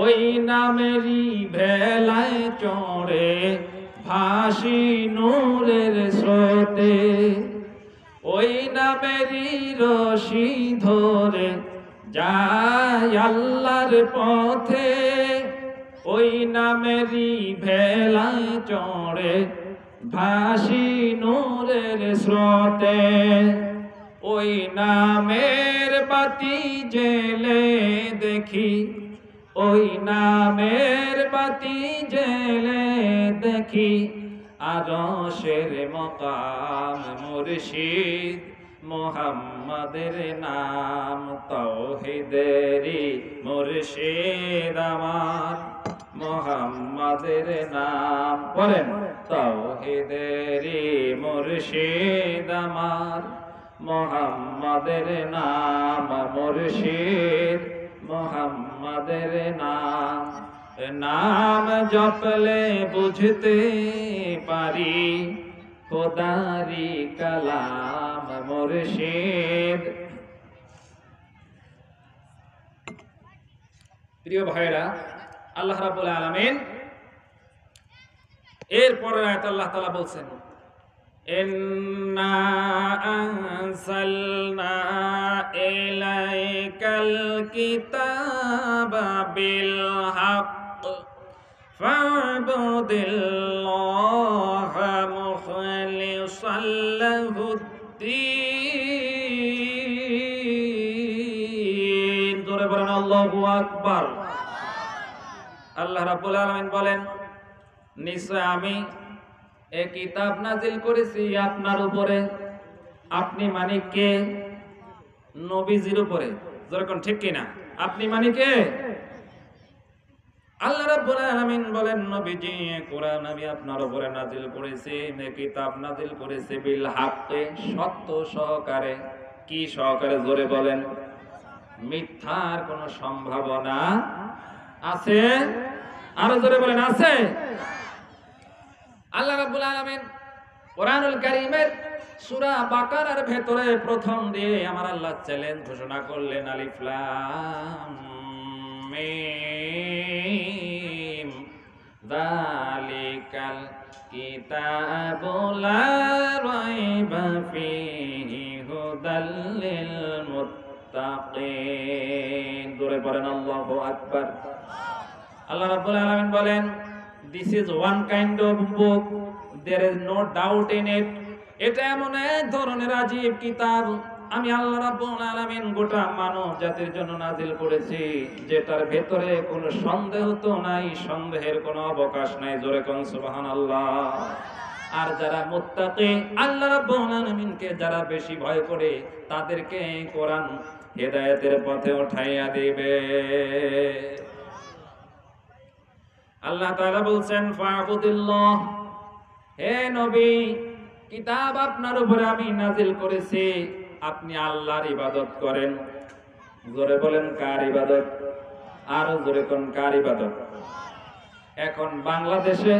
ওই নামেরই ভেলায় চড়ে ভাসি নূরের স্রোতে। ওই নামেরই রশি ধরে যায় আল্লাহর পথে, ওই নামেরই ভেলায় চড়ে ভাসি নূরের স্রোতে। ওই নামের বাতি জেলে দেখি, ওই নামের বাতি জেলে দেখি আরশের মকাম, মুর্শিদ মুহাম্মাদের নাম। তাওহীদেরই মুর্শিদ আমার মুহাম্মাদের নাম। বলেন, তাওহীদেরই মুর্শিদ আমার মুহাম্মাদের নাম, মুর্শিদ মুহাম্মাদের নাম। নাম জপলে বুঝতে পারি খোদারি কালাম মুর্শিদ। প্রিয় ভাইরা, আল্লাহ রাব্বুল আলামিন এরপরের আয়াত আল্লাহ তাআলা বলছেন, ইন্না আনসালনা ইলাইকাল কিতাবা বিল হক ফা'বুদিল্লাহা মুখলিসাল লাহুদ্দীন। জোরে বলেন আল্লাহু আকবার। আল্লাহ রাব্বুল আলামিন বলেন, নিশ্চয় আমি এই কিতাব নাজিল করেছি আপনার উপরে। আপনি মানে কে? নবীজির উপরে। যেরকম ঠিক কিনা? আপনি মানে কে? আল্লাহ রাব্বুল আলামিন বলেন, নবীজি কোরআন আমি আপনার উপরে নাজিল করেছি, এই কিতাব নাজিল করেছি বিল হাক্কে, সত্য সহকারে। কি সহকারে? জোরে বলেন। মিথ্যার কোন সম্ভাবনা আছে? আরো জোরে বলেন, আছে? আল্লাহ রাব্বুল আলামিন কোরআনুল কারীমের সূরা বাকারার ভেতরে প্রথম দিয়ে আমার আল্লাহ চ্যালেঞ্জ ঘোষণা করলেন, আলিফ লাম মিম যালিকাল কিতাবু লা রাইবা ফীহি হুদাল লিল মুত্তাকিন। জোরে পড়েন আল্লাহু আকবার। আল্লাহ রাব্বুল আলামিন বলেন, this is one kind of book, there is no doubt in it. এটা এমন এক ধরনের আজীব কিতাব আমি আল্লাহ রাব্বুল আলামিন গোটা মানব জাতির জন্য নাজিল করেছি, যেটার ভেতরে কোনো সন্দেহ তো নাই, সন্দেহের কোনো অবকাশ নাই। জোরে কোন সুবহানাল্লাহ। আর যারা মুত্তাকি, আল্লাহ রাব্বুল আলামিনকে যারা বেশি ভয় করে, তাদেরকে কোরআন হেদায়েতের পথে উঠাইয়া দিবে। আল্লাহ তাআলা বলছেন, ফা'বুদিল্লাহ, হে নবী, কিতাব আপনার উপরে আমি নাজিল করেছি, আপনি আল্লাহর ইবাদত করেন। জোরে বলেন, কার ইবাদত? আরো জোরে কোন, কার ইবাদত? এখন বাংলাদেশে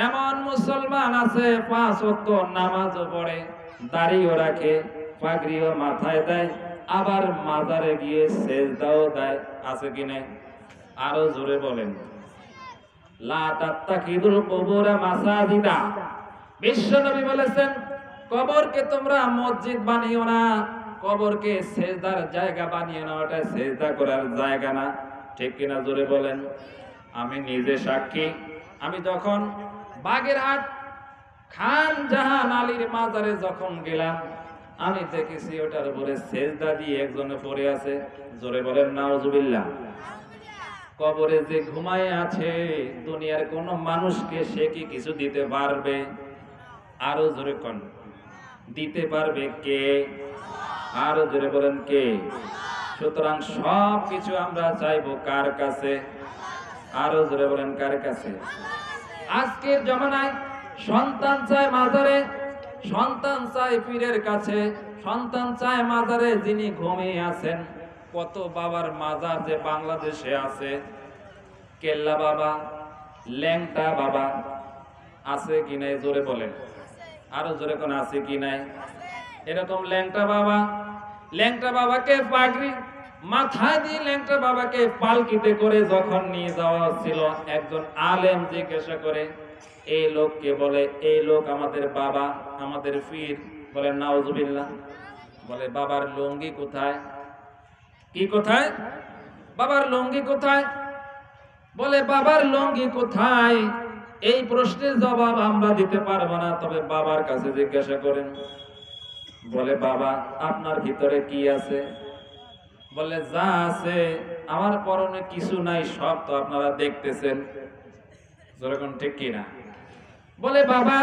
এমন মুসলমান আছে 5 ওয়াক্ত নামাজও পড়ে, দাড়িও রাখে, পাগড়িও মাথায় দেয়, আবার মাজারে গিয়ে সেজদাও দেয়। আছে কি নাই? আরো জোরে বলেন। লা তাত্তাকিদুল কুবুরা মাসাজিদা। বিশ্বনবী বলেছেন, কবরকে তোমরা মসজিদ বানিও না, কবরকে সেজদার জায়গা বানিয়ে নাও, এটা সেজদা করার জায়গা না। ঠিক কিনা? জোরে বলেন। আমি নিজে সাক্ষী, আমি যখন বাগেরহাট খান জাহান আলীর মাজারে যখন গেলাম, আমি দেখেছি ওটার উপরে সেজদা দিয়ে একজনে পড়ে আছে। জোরে বলেন নাউজুবিল্লাহ। কবরে যে ঘুমায় আছে, দুনিয়ার কোন মানুষকে সে কি কিছু দিতে পারবে? আরো জোরে কোন, দিতে পারবে কে? আরো জোরে বলেন, কে? সুতরাং সব কিছু আমরা চাইবো কার কাছে? আরো জোরে বলেন, কার কাছে? আজকের জমানায় সন্তান চায় মাজারে, সন্তান চায় পীরের কাছে, সন্তান চায় মাজারে যিনি ঘুমিয়ে আছেন। কত বাবার মাজার যে বাংলাদেশে আছে, কেল্লা বাবা, ল্যাংটা বাবা, আছে কি নাই? জোরে বলেন। আরো জোরে কোন, আছে কি নাই? এরকম ল্যাংটা বাবা, ল্যাংটা বাবাকে পাগড়ি মাথায় দিয়ে ল্যাংটা বাবাকে পালকিতে করে যখন নিয়ে যাওয়া ছিল, একজন আলেম জিজ্ঞাসা করে, এই লোককে বলে, এই লোক আমাদের বাবা, আমাদের পীর। বলে নাউজুবিল্লাহ। বলে বাবার লুঙ্গি কোথায়? কি কোথায়? বাবার লুঙ্গি কোথায়? বলে বাবার লুঙ্গি কোথায়? এই প্রশ্নের জবাব আমরা দিতে পারবো না, তবে বাবার কাছে জিজ্ঞাসা করেন। বলে বাবা, আপনার ভিতরে কি আছে? বলে যা আছে, আমার পরনে কিছু নাই, সব তো আপনারা দেখতেছেন। যেরকম ঠিক কিনা? বলে বাবা,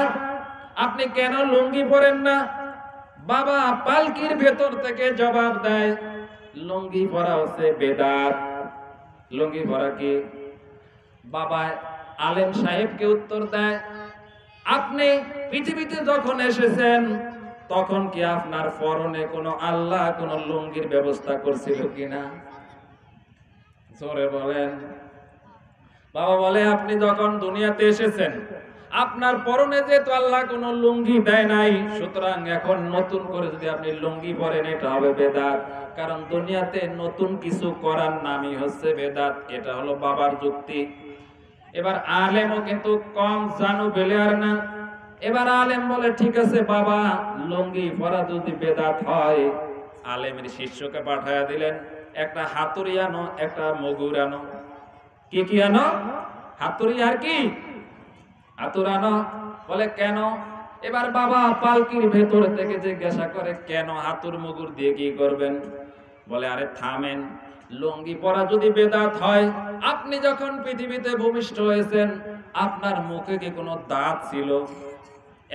আপনি কেন লুঙ্গি পরেন না? বাবা পালকির ভেতর থেকে জবাব দেয়, লুঙ্গি পরা হচ্ছে বেদাত। লুঙ্গি পরা কি? বাবা আলেম সাহেবকে উত্তর দেয়, আপনি পৃথিবীতে যখন এসেছেন তখন কি আপনার পরনে কোনো আল্লাহ কোন লুঙ্গির ব্যবস্থা করছিল কিনা? জোরে বলেন। বাবা বলে আপনি যখন দুনিয়াতে এসেছেন আপনার পরনে যেহেতু আল্লাহ কোনো লুঙ্গি দেয় নাই, সুতরাং এখন নতুন করে যদি আপনি লুঙ্গি পরেন এটা হবে বেদাত। কারণ দুনিয়াতে নতুন কিছু করার নামই হচ্ছে বেদাত। এটা হলো বাবার যুক্তি। এবার আলেমও কিন্তু কম জানু বেলে আর না। এবার আলেম বলে ঠিক আছে বাবা, লুঙ্গি পরা যদি বেদাত হয়, আলেমের শিষ্যকে পাঠায়া দিলেন, একটা হাতুড়ি আনো, একটা মগুর আনো। কি কি আনো? হাতুড়ি আর কি হাতুর আনো। বলে কেন? এবার বাবা পালকির ভেতর থেকে জিজ্ঞাসা করে কেন হাতুর মুগুর দিয়ে কি করবেন? বলে আরে থামেন, লুঙ্গি পরা যদি বেদাত হয়, আপনি যখন পৃথিবীতে ভূমিষ্ঠ হয়েছেন আপনার মুখে কি কোনো দাঁত ছিল?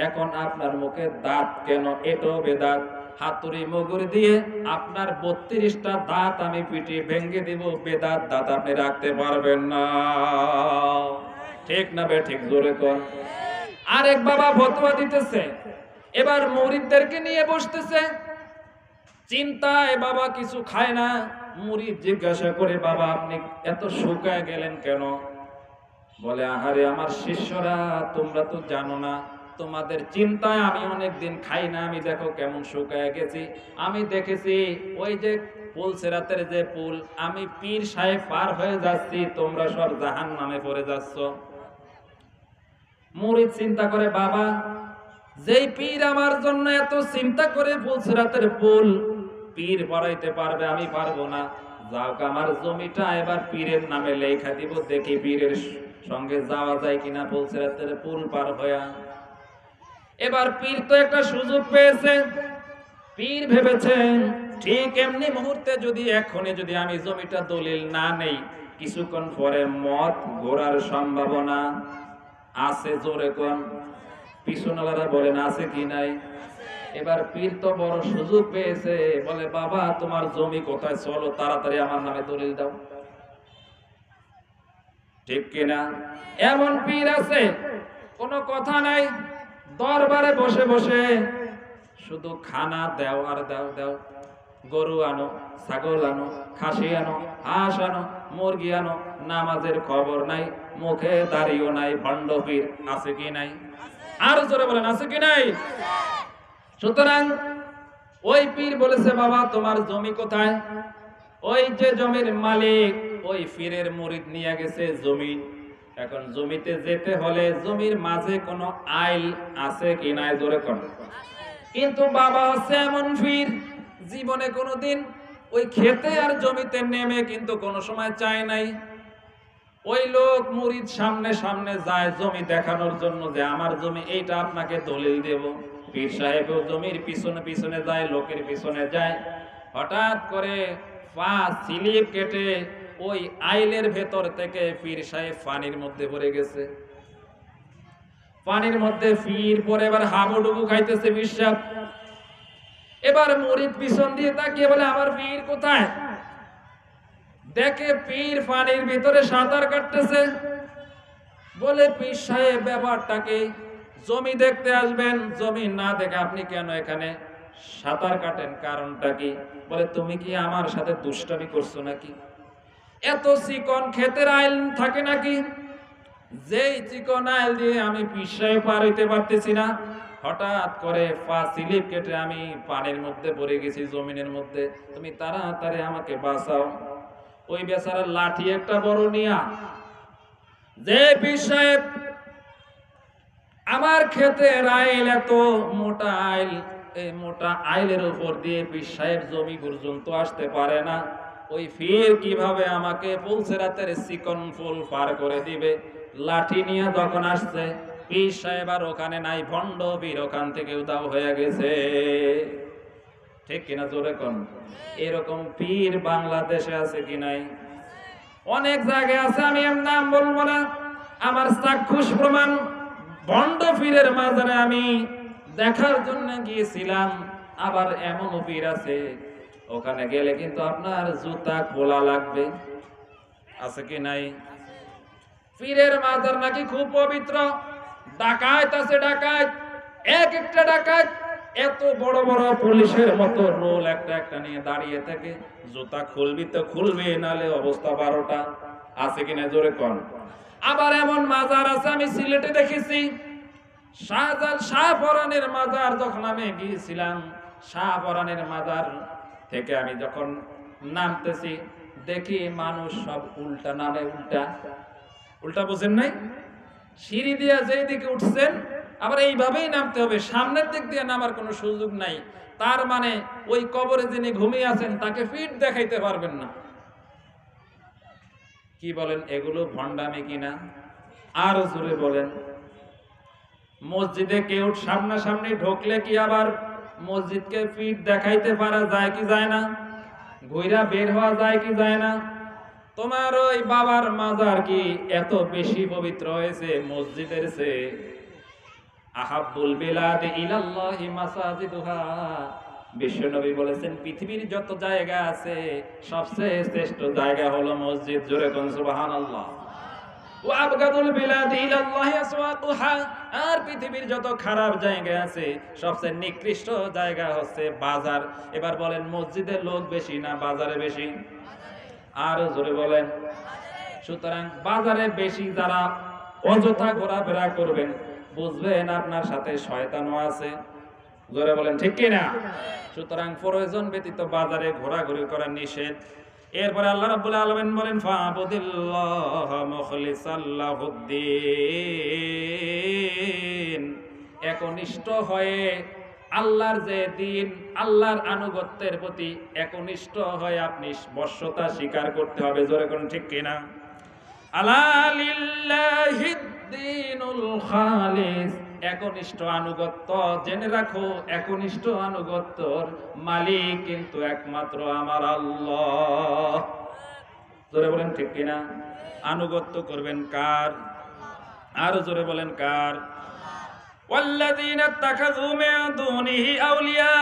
এখন আপনার মুখে দাঁত কেন? এটাও বেদাত। হাতুড়ি মুগুর দিয়ে আপনার 32টা দাঁত আমি পিটি ভেঙে দিব, বেদাত দাঁত আপনি রাখতে পারবেন না। ঠিক না বে ঠিক? জোরে কর। আরেক বাবা ফতোয়া দিতেছে, এবার মুরিদদেরকে নিয়ে বসতেছে, চিন্তায় বাবা কিছু খায় না। মুরিদ জিজ্ঞাসা করে বাবা আপনি এত শুকায় গেলেন কেন? বলে আহারে আমার শিষ্যরা, তোমরা তো জানো না, তোমাদের চিন্তায় আমি অনেকদিন খাই না, আমি দেখো কেমন শুকায় গেছি। আমি দেখেছি ওই যে পুলসেরাতের যে পুল, আমি পীর সাহেব পার হয়ে যাচ্ছি, তোমরা সব জাহান্নামে পড়ে যাচ্ছ। মুরিদ চিন্তা করে বাবা, যেই পীর আমার জন্য এত চিন্তা করে পুলসেরাতের পুল পীর পড়াইতে পারবে, আমি পারবো না। যাও আমার জমিটা এবার পীরের নামে লেখা দিব, দেখি পীরের সঙ্গে যাওয়া যায় কিনা পুলসেরাতের পুল পার হইয়া। এবার পীর তো একটা সুযোগ পেয়েছে। পীর ভেবেছেন ঠিক এমনি মুহূর্তে যদি এখনই যদি আমি জমিটা দলিল না নেই, কিছুক্ষণ পরে মত ঘোরার সম্ভাবনা আছে। জোরে কোন পিছনওয়ালারা বলেন আছে কি নাই? এবার পীর তো বড় সুযোগ পেয়েছে, বলে বাবা তোমার জমি কোথায়, চলো তাড়াতাড়ি আমার নামে দলিল দাও। ঠিক কিনা? এমন পীর আছে কোনো কথা নাই, দরবারে বসে বসে শুধু খানা দাও আর দাও দাও। গরু আনো, ছাগল আনো, খাসি আনো, হাঁস আনো, মুরগি আনো, নামাজের খবর নাই, মুখে দাড়িও নাই। ভণ্ড পীর আছে কি নাই? আর জোরে বলেন আছে কি নাই? সুতরাং ওই পীর বলেছে বাবা তোমার জমি কোথায়? ওই যে জমির মালিক ওই পীরের মুরিদ নিয়ে গেছে জমি। এখন জমিতে যেতে হলে জমির মাঝে কোনো আইল আছে কি নাই? জোরে কোন। কিন্তু বাবা হচ্ছে এমন পীর, জীবনে কোনোদিন ওই খেতে আর জমিতে নেমে কিন্তু কোনো সময় চায় নাই। ওই লোক মুরিদ সামনে সামনে যায় জমি দেখানোর জন্য যে আমার জমি এইটা আপনাকে দলিল দেব। পীর সাহেবও জমির পিছনে পিছনে যায়, লোকের পিছনে যায়। হঠাৎ করে পা স্লিপ কেটে ওই আইলের ভেতর থেকে পীর সাহেব পানির মধ্যে পড়ে গেছে। পানির মধ্যে পীর পরে এবার হাবুডুবু খাইতেছে বিশ্বাস। এবার মুরিদ পিছন দিয়ে তাকিয়ে বলে আমার পীর কোথায়? দেখে পীর পানির ভিতরে সাঁতার কাটতেছে। বলে পীর সাহেব ব্যাপারটাকে, জমি দেখতে আসবেন, জমি না দেখে আপনি কেন এখানে সাঁতার কাটেন, কারণটা কি? বলে তুমি কি আমার সাথে দুষ্টামি করছো নাকি? এত চিকন ক্ষেতের আইল থাকে নাকি? যেই চিকন আইল দিয়ে আমি পীর সাহেব পার হইতে পারতেছি না, হঠাৎ করে পা স্লিপ কেটে আমি পানির মধ্যে পড়ে গেছি জমিনের মধ্যে, তুমি তাড়াতাড়ি আমাকে বাঁচাও। ওই বেচারা লাঠি একটা বড় নিয়া, যে পীর সাহেব আমার ক্ষেতের আইল এত মোটা আইল, এই মোটা আইলের উপর দিয়ে পীর সাহেব জমি পর্যন্ত আসতে পারে না, ওই পীর কিভাবে আমাকে পুলসেরাতের চিকন ফুল পার করে দিবে? লাঠি নিয়ে যখন আসছে, পীর সাহেব আর ওখানে নাই, ভণ্ড পীর ওখান থেকে উধাও হয়ে গেছে। ঠিক কিনা? জোরে কোন। এরকম পীর বাংলাদেশে আছে কি নাই? অনেক জায়গায় আছে, আমি এর নাম বলবো না। আমার চাক্ষুষ প্রমাণ, ভণ্ড পীরের মাজারে আমি দেখার জন্য গিয়েছিলাম। আবার এমন পীর আছে ওখানে গেলে কিন্তু আপনার জুতা খোলা লাগবে। আছে কি নাই? পীরের মাজার নাকি খুব পবিত্র। ডাকাত আছে, ডাকাত, এক একটা ডাকাত এত বড় বড় পুলিশের মতো রোল একটা একটা নিয়ে দাঁড়িয়ে থাকে। জুতা খুলবি তো খুলবে, নালে অবস্থা 12টা। আছে কিনা? জোরে কোন। আবার এমন মাজার আছে আমি সিলেটে দেখেছি, শাহপরানের মাজার। যখন আমি গিয়েছিলাম শাহপরানের মাজার থেকে আমি যখন নামতেছি দেখি মানুষ সব উল্টা নামে। উল্টা বুঝেন নাই? সিঁড়ি দিয়ে যেদিকে উঠছেন আবার এইভাবেই নামতে হবে, সামনের দিক দিয়ে নামার কোনো সুযোগ নাই। তার মানে ওই কবরে যিনি ঘুমিয়ে আছেন তাকে ফিট দেখাইতে পারবেন না। কি বলেন, এগুলো ভণ্ডামি কিনা? আরো জোরে বলেন। মসজিদে কেউ সামনাসামনি ঢুকলে কি আবার মসজিদকে ফিট দেখাইতে পারা যায় কি যায় না? ঘুরা বের হওয়া যায় কি যায় না? তোমার ওই বাবার মাজার কি এত বেশি পবিত্র হয়েছে মসজিদের চেয়ে? আহাব্বুল বিলাদি ইলাল্লাহি মাসাজিদুহা। বিশ্বনবী বলেছেন পৃথিবীর যত জায়গা আছে সবচেয়ে শ্রেষ্ঠ জায়গা হলো মসজিদ। জোরে কোন সুবহানাল্লাহ। ওয়া আবগাদুল বিলাদি ইলাল্লাহি আসওয়াকুহা। আর পৃথিবীর যত খারাপ জায়গা আছে সবচেয়ে নিকৃষ্ট জায়গা হচ্ছে বাজার। এবার বলেন মসজিদের লোক বেশি না বাজারে বেশি? আর জোরে বলেন। সুতরাং বাজারে বেশি যারা অযথা ঘোরাফেরা করবেন বুঝবেন আপনার সাথে শয়তানও আছে। জোরে বলেন ঠিক কি না? সুতরাং প্রয়োজন ব্যতীত বাজারে ঘোরাঘুরি করা নিষেধ। এরপরে আল্লাহ রাব্বুল আলামিন বলেন ফাবুদিল্লাহ মুখলিসাল লাহুদ্দিন। একনিষ্ঠ হয়ে আল্লাহর যে দিন, আল্লাহর আনুগত্যের প্রতি একনিষ্ঠ হয়ে আপনি বশ্যতা স্বীকার করতে হবে। জোরে কোন ঠিক কিনা? আলা লিল্লাহিদ দ্বীনুল খালিস। একনিষ্ঠ আনুগত্য জেনে রাখো, একনিষ্ঠ আনুগত্যর মালিক কিন্তু একমাত্র আমার আল্লাহ। জোরে বলেন ঠিক কিনা? আনুগত্য করবেন কার? আরো জোরে বলেন কার? ওয়াল্লাযীনা ইত্তাখাযু মিন দুনিহি আউলিয়া।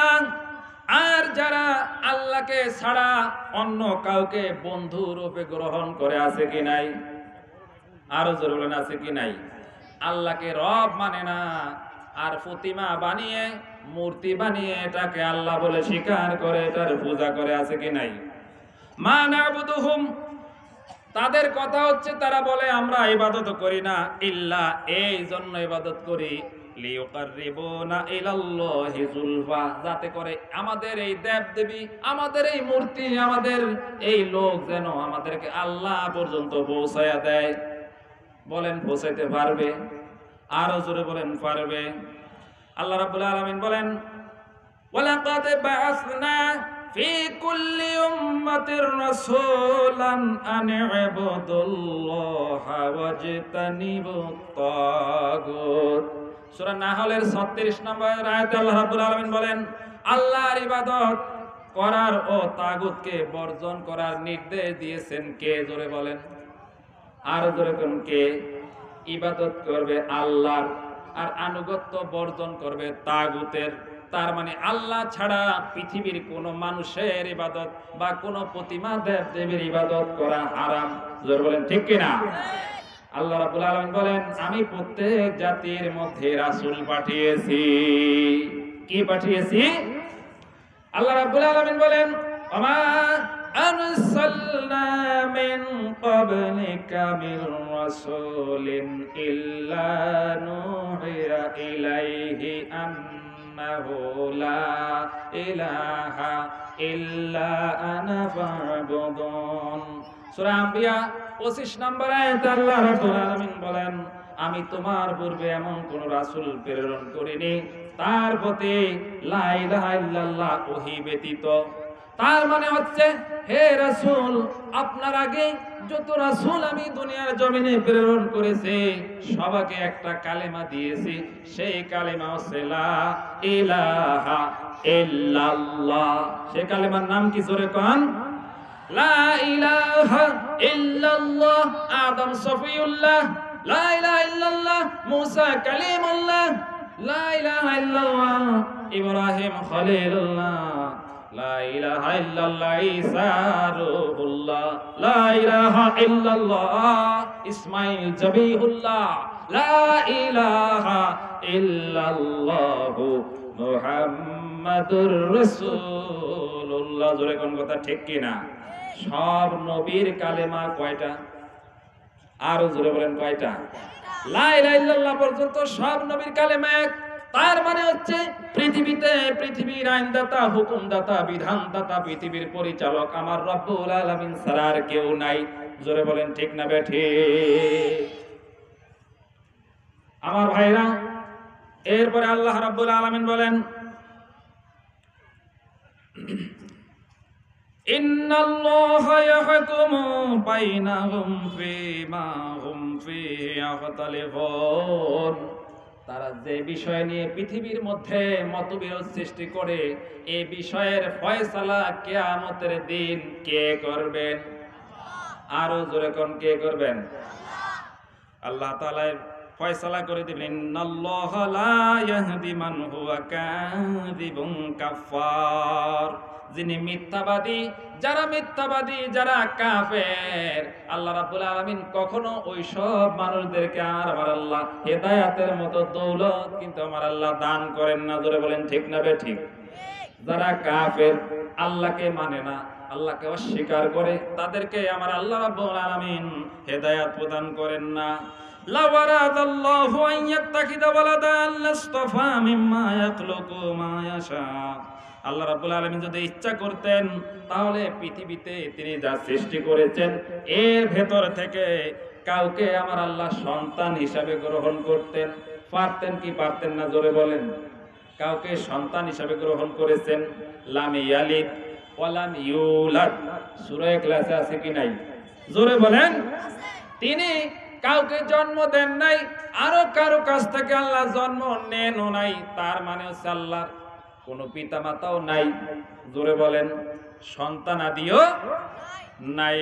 আর যারা আল্লাহকে ছাড়া অন্য কাউকে বন্ধু রূপে গ্রহণ করে আছে কি নাই? আরো জোরে বলেন আছে কি নাই? আল্লাহকে রব মানে না, আর প্রতিমা বানিয়ে মূর্তি বানিয়ে এটাকে আল্লাহ বলে স্বীকার করে এটার পূজা করে আছে কি নাই? মা নাবুদুহুম। তাদের কথা হচ্ছে তারা বলে আমরা ইবাদত করি না ইল্লা এই জন্য ইবাদত করি লিয়ুকাররিবুনা ইলাল্লাহি যুলফা, যাতে করে আমাদের এই দেব দেবী, আমাদের এই মূর্তি, আমাদের এই লোক যেন আমাদেরকে আল্লাহ পর্যন্ত পৌঁছায়া দেয়। বলেন পৌঁছাইতে পারবে? আরো জোরে বলেন পারবে? আল্লাহ রাব্বুল আলামিন বলেন ওয়ালাকাদ বাআসনা ফি কুল্লি উম্মাতির রাসূলান আন ইবুদুল্লাহা ওয়াজতানিবুত তাগুত। সূরা নাহলের 36 নম্বর আয়াতে আল্লাহ রাব্বুল আলামিন বলেন আল্লাহর ইবাদত করার ও তাগুতকে বর্জন করার নির্দেশ দিয়েছেন কে? জোরে বলেন। আর জোরে কোন কে? ইবাদত করবে আল্লাহর আর আনুগত্য বর্জন করবে তাগুতের। তার মানে আল্লাহ ছাড়া পৃথিবীর কোন মানুষের ইবাদত বা কোন প্রতিমা দেব দেবীর ইবাদত করা হারাম। জোরে বলেন ঠিক কি না? আল্লাহ রাব্বুল আলামিন বলেন আমি প্রত্যেক জাতির মধ্যে রাসূল পাঠিয়েছি। কি পাঠিয়েছি? আল্লাহ রাব্বুল আলামিন বলেন আমা আরসালনা মিন ক্বাবলিকা মির রাসূলিন ইল্লা নূহিয়া ইলাইহি আন্নাহু লা ইলাহা ইল্লা আনা ফা'বুদুন। সূরা আম্বিয়া 25 নম্বর আয়াতে আল্লাহ রাব্বুল আলামিন বলেন আমি তোমার পূর্বে এমন কোন রাসূল প্রেরণ করিনি তার প্রতি লা ইলাহা ইল্লাল্লাহ ওহী ব্যতীত। তার মানে হচ্ছে হে রাসূল আপনার আগে যত রাসূল আমি দুনিয়ার জমিনে প্রেরণ করেছি সবাইকে একটা কালেমা দিয়েছি, সেই কালেমা হচ্ছে লা ইলাহা ইল্লাল্লাহ। সেই কালেমার নাম কি? জোরে কোন? লা ইলাহা ইল্লাল্লাহ। আদম সফিউল্লাহ, লা ইলাহা ইল্লাল্লাহ। মুসা কালিমুল্লাহ, লা ইলাহা ইল্লাল্লাহ। ইব্রাহিম খলিলুল্লাহ, লা ইলাহা ইল্লাল্লাহ। ঈসা রূহুল্লাহ, লা ইলাহা ইল্লাল্লাহ। ইসমাঈল জবিহুল্লাহ, লা ইলাহা ইল্লাল্লাহ। মুহাম্মাদুর রাসূলুল্লাহ। জোরে কোন কথা ঠিক কি না? সব নবীর কালেমা কয়টা? আরো জোরে বলেন কয়টা? লা ইলাহা ইল্লাল্লাহ পর্যন্ত সব নবীর কালেমা এক। তার মানে হচ্ছে পৃথিবীতে পৃথিবীর আইনদাতা, হুকুমদাতা, বিধানদাতা, পৃথিবীর পরিচালক আমার রব্বুল আলামিন ছাড়া আর কেউ নাই। জোরে বলেন ঠিক না বেঠিক? আমার ভাইরা, এরপরে আল্লাহ রাব্বুল আলামিন বলেন ইন্নাল্লাহা ইয়াহকুমু বাইনাহুম ফীমা হুম ফীহি ইয়াখতালিফুন। তারা যে বিষয় নিয়ে পৃথিবীর মধ্যে মতবিরোধ সৃষ্টি করে, এই বিষয়ের ফয়সালা কিয়ামতের দিন কে করবেন? আরো জোরে কোন কে করবেন? আল্লাহ তাআলা ফয়সালা করে দিবেন। ইন্নাল্লাহা লা ইয়াহদি মান হুয়া কাযিবুন কাফফার। যিনি মিথ্যাবাদী, যারা মিথ্যাবাদী, যারা কাফের, আল্লাহ রাব্বুল আলামিন কখনো ওই সব মানুষদেরকে আর আমার আল্লাহ হেদায়েতের মতো দৌলত কিন্তু আমার আল্লাহ দান করেন না। জোরে বলেন ঠিক না বেঠিক? যারা কাফের, আল্লাহকে মানে না, আল্লাহকে অস্বীকার করে, তাদেরকে আমার আল্লাহ রাব্বুল আলামিন হেদায়েত প্রদান করেন না। লাউ আরাদাল্লাহু আন ইয়াত্তাখিযা ওয়ালাদান লাসতাফা মিম্মা ইয়াখলুকু মা ইয়াশা। আল্লাহ রাব্বুল আলামিন যদি ইচ্ছা করতেন, তাহলে পৃথিবীতে তিনি যা সৃষ্টি করেছেন এর ভেতর থেকে কাউকে আমার আল্লাহ সন্তান হিসাবে গ্রহণ করতেন। পারতেন কি পারতেন না? জোরে বলেন। কাউকে সন্তান হিসাবে গ্রহণ করেছেন। লাম ইয়ালিদ ওয়া লাম ইউলাদ, সূরা ইখলাসে আছে কি নাই? জোরে বলেন। তিনি কাউকে জন্ম দেন নাই, আরো কারো কাছ থেকে আল্লাহ জন্ম নেনও নাই। তার মানে হচ্ছে আল্লাহর কোনো পিতা মাতাও নাই। জোরে বলেন। সন্তান আদিও নাই।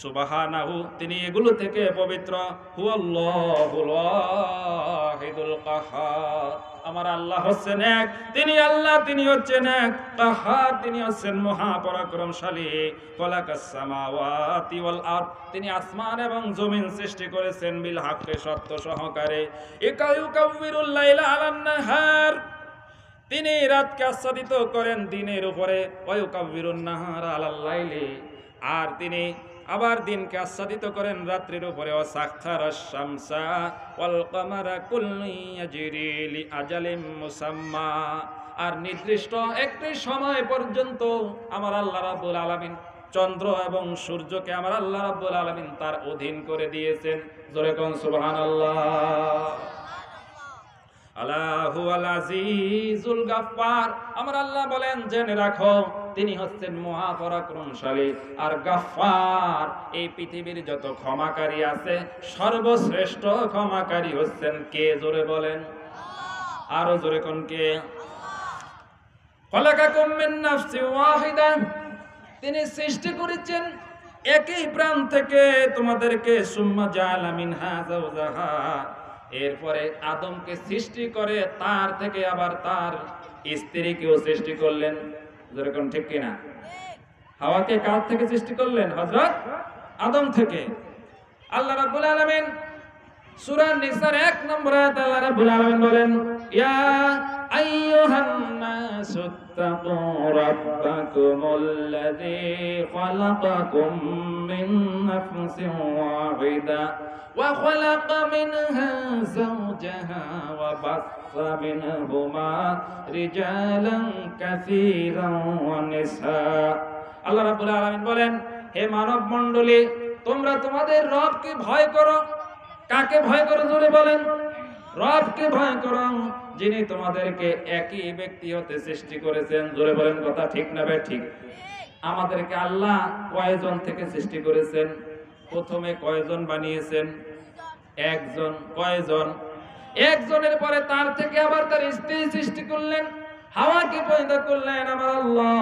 সুবহানাহু, তিনি এগুলো থেকে পবিত্র। হুয়াল্লাহুল ওয়াহিদুল কাহ্হার, আমার আল্লাহ হচ্ছেন এক, তিনি আল্লাহ, তিনি হচ্ছেন এক কাহ্হার, তিনি হচ্ছেন মহাপরাক্রমশালী। খালাকাস সামাওয়াতি ওয়াল আরদ, তিনি আসমান এবং জমিন সৃষ্টি করেছেন বিল হাক্কি, সত্য সহকারে। ইকায়ুকাব্বিরুল লাইলা আলান নাহার, তিনি রাতকে আচ্ছাদিত করেন দিনের উপরে। ওয়ায়ুকাব্বিরুন নাহারা আলাল লাইলি, আর তিনি আবার দিনকে আচ্ছাদিত করেন রাত্রির উপরে। ওয়াসাখখারাশ শামসা ওয়াল কামারা কুল্লুন ইয়াজরি লিআজালিম মুসাম্মা, আর নির্দিষ্ট একটি সময় পর্যন্ত আমার আল্লাহ রাব্বুল আলামিন চন্দ্র এবং সূর্যকে আমার আল্লাহ রাব্বুল আলামিন তার অধীন করে দিয়েছেন। জোরে কোন সুবহানাল্লাহ। আল্লাহু আল আজিজুল গাফফার, আমার আল্লাহ বলেন জেনে রাখো তিনি হচ্ছেন মহাপরাক্রমশালী আর গাফফার। এই পৃথিবীর যত ক্ষমাকারী আছে, সর্বশ্রেষ্ঠ ক্ষমাকারী হচ্ছেন কে? জোরে বলেন। আরো জোরে কোন কে? খলাকাকুম মিন নাফসিন ওয়াহিদা, তিনি সৃষ্টি করেছেন একই প্রাণ থেকে তোমাদেরকে। সুম্মা জাআলা মিনহা যাওজাহা, এরপরে আদমকে সৃষ্টি করে তার থেকে আবার তার স্ত্রীকেও সৃষ্টি করলেন। যেরকম ঠিক কিনা? হাওয়াকে কার থেকে সৃষ্টি করলেন? হযরত আদম থেকে। আল্লাহ রাব্বুল আলামিন সূরা নিসার 1 নম্বর আয়াতে আল্লাহ রাব্বুল আলামিন বলেন, ইয়া আইয়ুহান নাসুত্তাকু রাব্বাকুমুল্লাযী খালাকাকুম মিন নাফসিন ওয়াহিদা ওয়া খালাকা মিনহা যাওজাহা ওয়া বাসসা মিনহুমা রিজালান কাসীরান ওয়া নিসা। আল্লাহ রাব্বুল আলামিন বলেন, হে মানব মণ্ডলী, তোমরা তোমাদের রবকে ভয় করো। কাকে ভয় করো? জোরে বলেন। রবকে ভয় করো, যিনি তোমাদেরকে একই ব্যক্তি হতে সৃষ্টি করেছেন। জোরে বলেন কথা ঠিক না ঠিক? আমাদেরকে আল্লাহ কয়জন থেকে সৃষ্টি করেছেন? প্রথমে কয়জন বানিয়েছেন? একজন। কয়জন? একজনের পরে তার থেকে আবার তার স্ত্রী সৃষ্টি করলেন, হাওয়াকে পয়দা করলেন আমার আল্লাহ।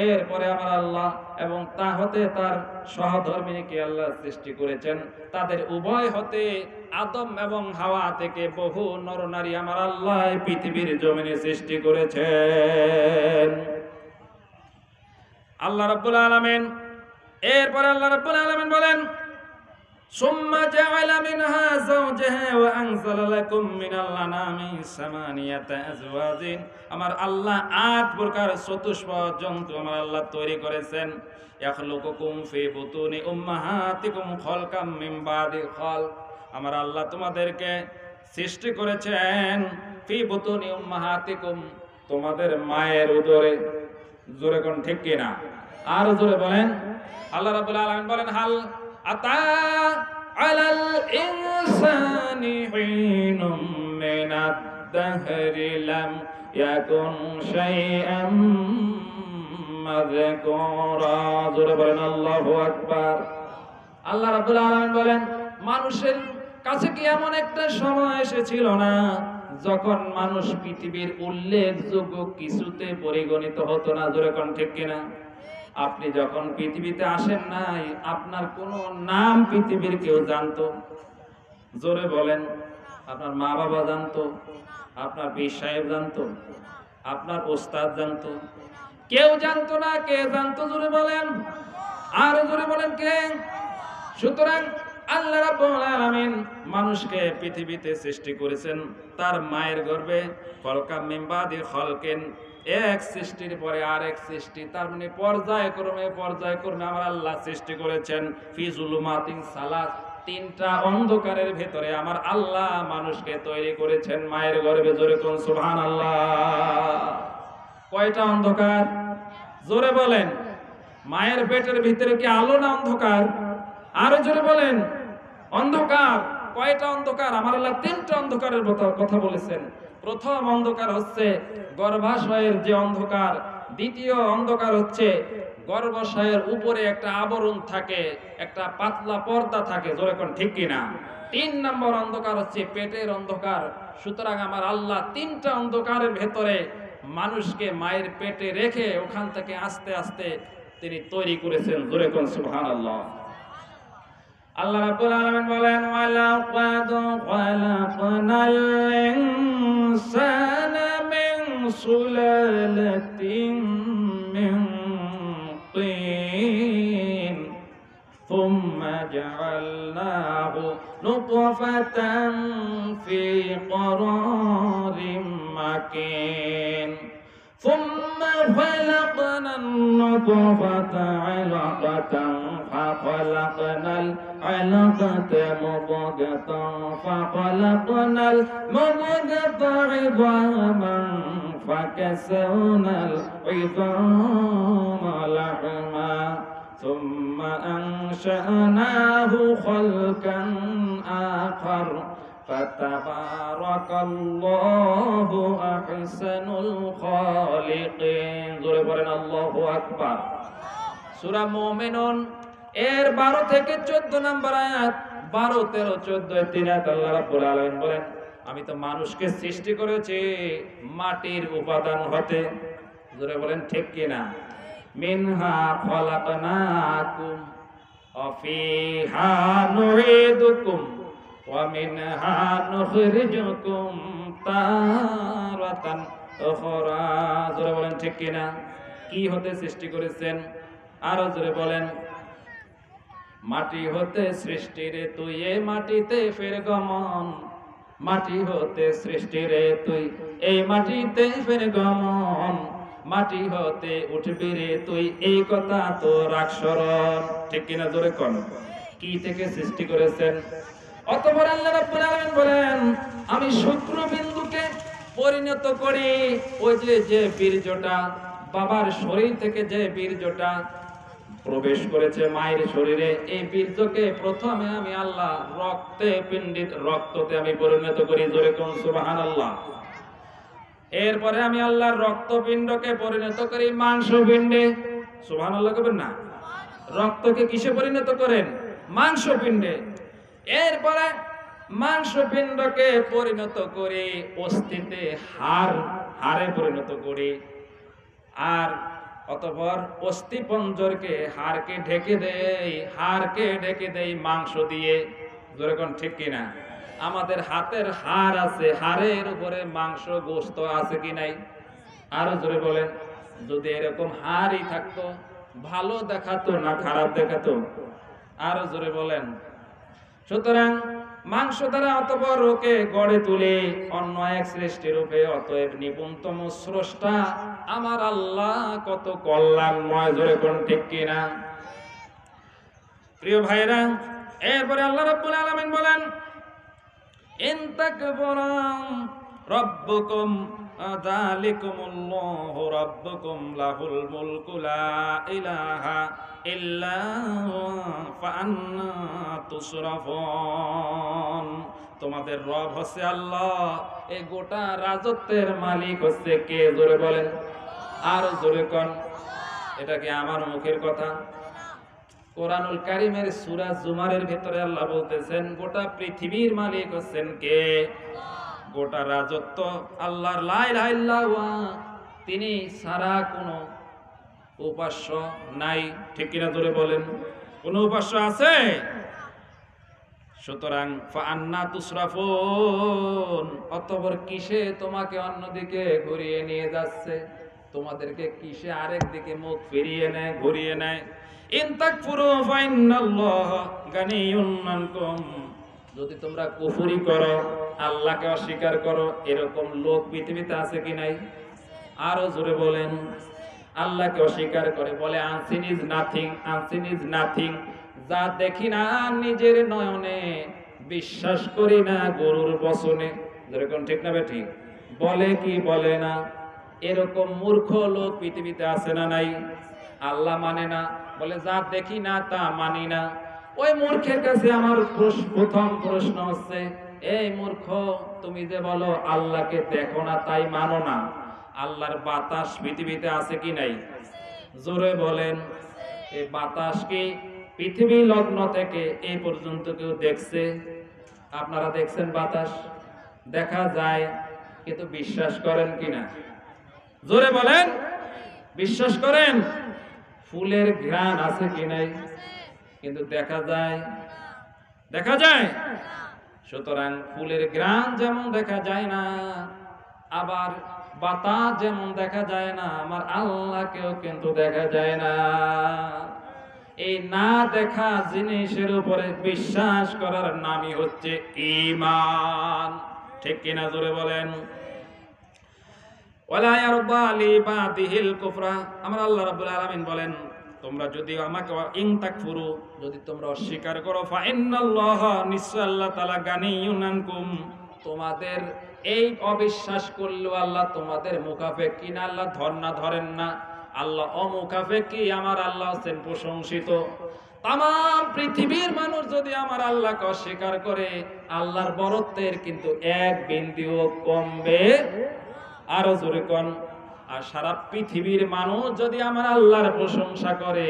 এরপরে আমার আল্লাহ এবং তা হতে তার সহধর্মিনীকে আল্লাহ সৃষ্টি করেছেন। তাদের উভয় হতে আদম এবং হাওয়া থেকে বহু নরনারী আমার আল্লাহ পৃথিবীর জমিনে সৃষ্টি করেছেন। আল্লাহ রাব্বুল আলামিন এরপরে আল্লাহ রাব্বুল আলামিন বলেন, সুম্মা জাআলা মিনহা যাওজাহা ওয়া আনজালা লাকুম মিনাল আনামি সামানিয়াতা আজওয়াজিন। আমার আল্লাহ ৮ প্রকার চতুষ্পদ জন্তু আমার আল্লাহ তৈরি করেছেন। ইয়াখলুকুকুম ফি বুতুনি উম্মাহাতিকুম খালকাম মিন বাদি খালক। আমার আল্লাহ তোমাদেরকে সৃষ্টি করেছেন ফি বুতুনি উম্মাহাতিকুম, তোমাদের মায়ের উদরে। জোরে কোন ঠিক কিনা? আর জোরে বলেন। আল্লাহ রাব্বুল আলামিন বলেন, হাল আতা আলাল ইনসানি হিনুম মিনাদ দাহরি লাম ইয়াকুন শাইআম মাযকুরা। জোরে বলেন আল্লাহু আকবার। আল্লাহ রাব্বুল আলামিন বলেন, মানুষের কাছে কি এমন একটা সময় এসেছিল না যখন মানুষ পৃথিবীর উল্লেখযোগ্য কিছুতে পরিগণিত হতো না? জোরে কোন ঠিক কিনা? আপনি যখন পৃথিবীতে আসেন নাই, আপনার কোনো নাম পৃথিবীর কেউ জানতো? জোরে বলেন। আপনার মা বাবা জানতো? আপনার পীর সাহেব জানতো? আপনার ওস্তাদ জানতো? কেউ জানতো না। কে জানতো? জোরে বলেন। আর জোরে বলেন কে? সুতরাং আল্লাহ রাব্বুল আলামিন মানুষকে পৃথিবীতে সৃষ্টি করেছেন তার মায়ের গর্ভে। খলকাম মিন বাদি খলকিন, এক সৃষ্টির পরে আরেক সৃষ্টি, তার মানে পর্যায়ক্রমে আমার আল্লাহ সৃষ্টি করেছেন। ফি যুলুমাতিন সালাত, 3টা অন্ধকারের ভেতরে আমার আল্লাহ মানুষকে তৈরি করেছেন মায়ের গর্ভে। জোরে কোন সুবহানাল্লাহ। কয়টা অন্ধকার? জোরে বলেন। মায়ের পেটের ভিতরে কি আলো না অন্ধকার? আরো জোরে বলেন। অন্ধকার। কয়টা অন্ধকার? আমার আল্লাহ 3টা অন্ধকারের কথা বলেছেন। প্রথম অন্ধকার হচ্ছে গর্ভাশয়ের যে অন্ধকার। দ্বিতীয় অন্ধকার হচ্ছে গর্ভাশয়ের উপরে একটা আবরণ থাকে, একটা পাতলা পর্দা থাকে। জোরে কোন ঠিক কিনা? 3 নম্বর অন্ধকার হচ্ছে পেটের অন্ধকার। সুতরাং আমার আল্লাহ 3টা অন্ধকারের ভেতরে মানুষকে মায়ের পেটে রেখে ওখান থেকে আস্তে আস্তে তিনি তৈরি করেছেন। জোরে কোন সুবহানাল্লাহ। আল্লাহ রাব্বুল আলামিন বলেন, ওয়ালাকাদ খালাকনাল ইনসানা মিন সুলালাতিন মিন তিন থুম্মা জাআলনাহু নুতফাতান ফি করারিম মাকিন ثم خلقنا النطفة علقة فخلقنا العلقة مضغة فخلقنا المضغة عظاما فكسونا العظام لحما ثم أنشأناه خلقا آخر ফাতাবারাকাল্লাহু আহসানুল খালিকিন। জোরে বলেন আল্লাহু আকবার। সূরা মুমিনুন এর 12 থেকে 14 নম্বর আয়াত, 12, 13, 14 তিন আয়াত আল্লাহ রাব্বুল আলামিন বলেন, আমি তো মানুষকে সৃষ্টি করেছি মাটির উপাদান হতে। জোরে বলেন ঠিক কিনা? মিনহা খলাকনাকুম ওয়া ফিহা নুঈদুকুম ওয়া মিনহা নুখরিজুকুম তারাতান উখরা। জোরে বলেন ঠিক কিনা? কি হতে সৃষ্টি করেছেন? আরো জোরে বলেন। মাটি হতে সৃষ্টি রে তুই, এ মাটিতে ফের গমন। মাটি হতে সৃষ্টি রে তুই, এই মাটিতে ফের গমন। মাটি হতে উঠবি রে তুই, এই কথা তো রাখ স্মরণ। ঠিক কিনা? জোরে কোন। কি থেকে সৃষ্টি করেছেন? অতঃপর আল্লাহ রাব্বুল আলামিন বলেন, আমি শুক্রবিন্দুকে পরিণত করি। ওই যে বীর্যটা বাবার শরীর থেকে যে বীর্যটা প্রবেশ করেছে মায়ের শরীরে, এই বীর্যকে প্রথমে আমি আল্লাহ রক্ততে আমি পরিণত করি। জোরে কোন সুবহানাল্লাহ। এরপরে আমি আল্লাহর রক্তপিণ্ডকে পরিণত করি মাংসপিণ্ডে। সুবহানাল্লাহ করবেন না? রক্তকে কিসে পরিণত করেন? মাংসপিণ্ডে। এরপরে মাংসপিণ্ডকে পরিণত করে অস্থিতে হাড়ে পরিণত করি। আর অতঃপর অস্থিপঞ্জরকে হাড়কে ঢেকে দেই মাংস দিয়ে। যেরকম ঠিক কিনা? আমাদের হাতের হাড় আছে, হাড়ের উপরে মাংস গোশত আছে কি নাই? আরো জোরে বলেন। যদি এরকম হাড়ই থাকতো, ভালো দেখাতো না খারাপ দেখাতো? আরো জোরে বলেন। সুতরাং মাংস দ্বারা অতঃপর ওকে গড়ে তুলে অন্য এক সৃষ্টি রূপে, অতএব নিপুণতম স্রষ্টা আমার আল্লাহ কত কল্যাণময়, জোরে কোন ঠিক কিনা? প্রিয় ভাইরা, এরপরে আল্লাহ রাব্বুল আলামিন বলেন, ইন তাকবুরু রাব্বুকুম যালিকুমুল্লাহু রাব্বুকুম লাহুল মুলকু লা ইলাহা ইল্লা ফাআন্না তুসরাফুন। তোমাদের রব হচ্ছে আল্লাহ, এই গোটা রাজত্বের মালিক হচ্ছে কে? জোরে বলেন, আর জোরে কোন। এটা কি আমার মুখের কথা? কোরআনুল কারীমের সূরা জুমারের ভিতরে আল্লাহ বলতেছেন গোটা পৃথিবীর মালিক হচ্ছেন কে? গোটা রাজত্ব আল্লাহর, লা ইলাহা ইল্লাল্লাহ, তিনি ছাড়া কোনো উপাস্য নাই। ঠিক কিনা জোরে বলেন, কোন উপাস্য আছে? সুতরাং ফাআন্না তুসরাফুন, অতঃপর কিসে তোমাকে অন্যদিকে ঘুরিয়ে নিয়ে যাচ্ছে? তোমাদেরকে কিসে আরেক দিকে মুখ ফিরিয়ে নেয়, ঘুরিয়ে নেয়? ইন তাকফুরু ফাইন্নাল্লাহা গানিয়্যুন আনকুম, যদি তোমরা কুফরি করো, আল্লাহকে অস্বীকার করো, এরকম লোক পৃথিবীতে আছে কি নাই? আরো জোরে বলেন। আল্লাহকে অস্বীকার করে বলে unseen is nothing, unseen is nothing, যা দেখি না নিজের নয়নে, বিশ্বাস করি না গরুর বচনে। যেরকম ঠিক না বেঠিক? বলে কি বলে না? এরকম মূর্খ লোক পৃথিবীতে আছে না নাই? আল্লাহ মানে না, বলে যা দেখি না তা মানি না। ওই মূর্খের কাছে আমার প্রথম প্রশ্ন হচ্ছে, এই মূর্খ, তুমি যে বলো আল্লাহকে দেখো না তাই মানো না, আল্লাহর বাতাস পৃথিবীতে আছে কি নাই? জোরে বলেন। এই বাতাস কি পৃথিবী লগ্ন থেকে এই পর্যন্ত কেউ দেখছে? আপনারা দেখছেন বাতাস? দেখা যায়, কিন্তু বিশ্বাস করেন কিনা? জোরে বলেন, বিশ্বাস করেন? ফুলের ঘ্রাণ আছে কি নাই? কিন্তু দেখা যায়, দেখা যায়। সুতরাং ফুলের ঘ্রাণ যেমন দেখা যায় না, আবার বাতাস যেমন দেখা যায় না, আমার আল্লাহকেও কিন্তু দেখা যায় না। এই না দেখা জিনিসের উপরে বিশ্বাস করার নামই হচ্ছে ঈমান। ঠিক কিনা জোরে বলেন। ওয়ালা ইয়ারদা লিবাদিহিল কুফরা, আমার আল্লাহ রাব্বুল আলামিন বলেন, তোমরা যদি আমাকে ইন তাকফুরু, যদি তোমরা অস্বীকার করো, ফা ইন্নাল্লাহা, নিশ্চয় আল্লাহ তাআলা গানিয়্যুন আনকুম, তোমাদের এই অবিশ্বাস করলেও আল্লাহ তোমাদের মুখাপেক্ষী না, আল্লাহ ধরেন না, আল্লাহ অমুখাপেক্ষী। আমার আল্লাহ হচ্ছেন প্রশংসিত। তাম পৃথিবীর মানুষ যদি আমার আল্লাহকে অস্বীকার করে, আল্লাহর বরত্বের কিন্তু এক বিন্দুও কমবে। আরো জোরে কোন। আর সারা পৃথিবীর মানুষ যদি আমার আল্লাহর প্রশংসা করে,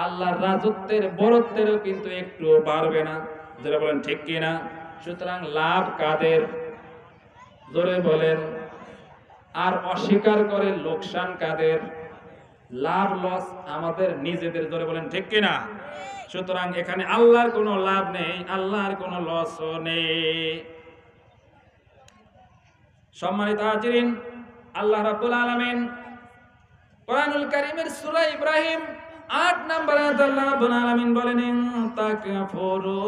আল্লাহর রাজত্বের বরত্বেরও কিন্তু একটু বাড়বে না। যেটা বলেন ঠিক কিনা? সুতরাং লাভ কাদের? জোরে বলেন। আর অস্বীকার করে লোকসান কাদের? লাভ লস আমাদের নিজেদের। জোরে বলেন ঠিক কিনা? সুতরাং এখানে আল্লাহর কোনো লাভ নেই, আল্লাহর কোনো লসও নেই। সম্মানিত হাজিরিন, আল্লাহ রাব্বুল আলামিন কোরআনুল কারীমের সূরা ইব্রাহিম 8 নম্বর আয়াতে আল্লাহ রাব্বুল আলামিন বলেন, ইন তাকফুরু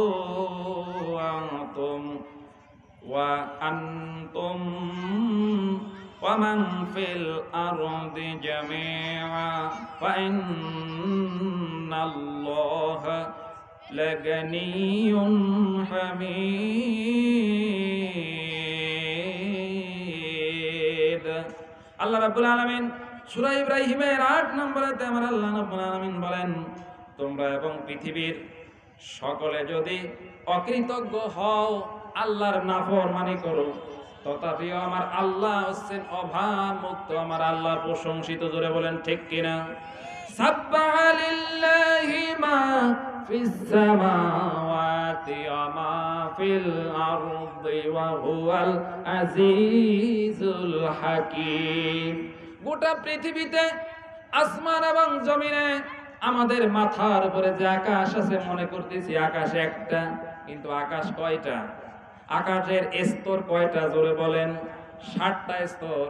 আনতুম ওয়া আনতুম ওয়া মান ফিল আরদি জামিআ ফা ইন্নাল্লাহা লাগানিয়্যুন হামিদ। আল্লাহ রাব্বুল আলামিন সূরা ইব্রাহিমের 8 নম্বর আয়াতে আমার আল্লাহ রাব্বুল আলামিন বলেন, তোমরা এবং পৃথিবীর সকলে যদি অকৃতজ্ঞ হও, আল্লাহর নাফরমানি করো, তথাপিও আমার আল্লাহ হচ্ছেন অভাব মুক্ত, আমার আল্লাহ প্রশংসিত। জোরে বলেন ঠিক কিনা? সাব্বাহা লিল্লাহি মা ফিস সামাওয়াতি ওয়া মা ফিল আরদি ওয়া হুয়াল আজিজুল হাকীম। গোটা পৃথিবীতে আসমান এবং জমিনে আমাদের মাথার উপরে যে আকাশ আছে, মনে করতেছি আকাশ একটা, কিন্তু আকাশ কয়টা? আকাশের স্তর কয়টা? জোরে বলেন। 7টা স্তর।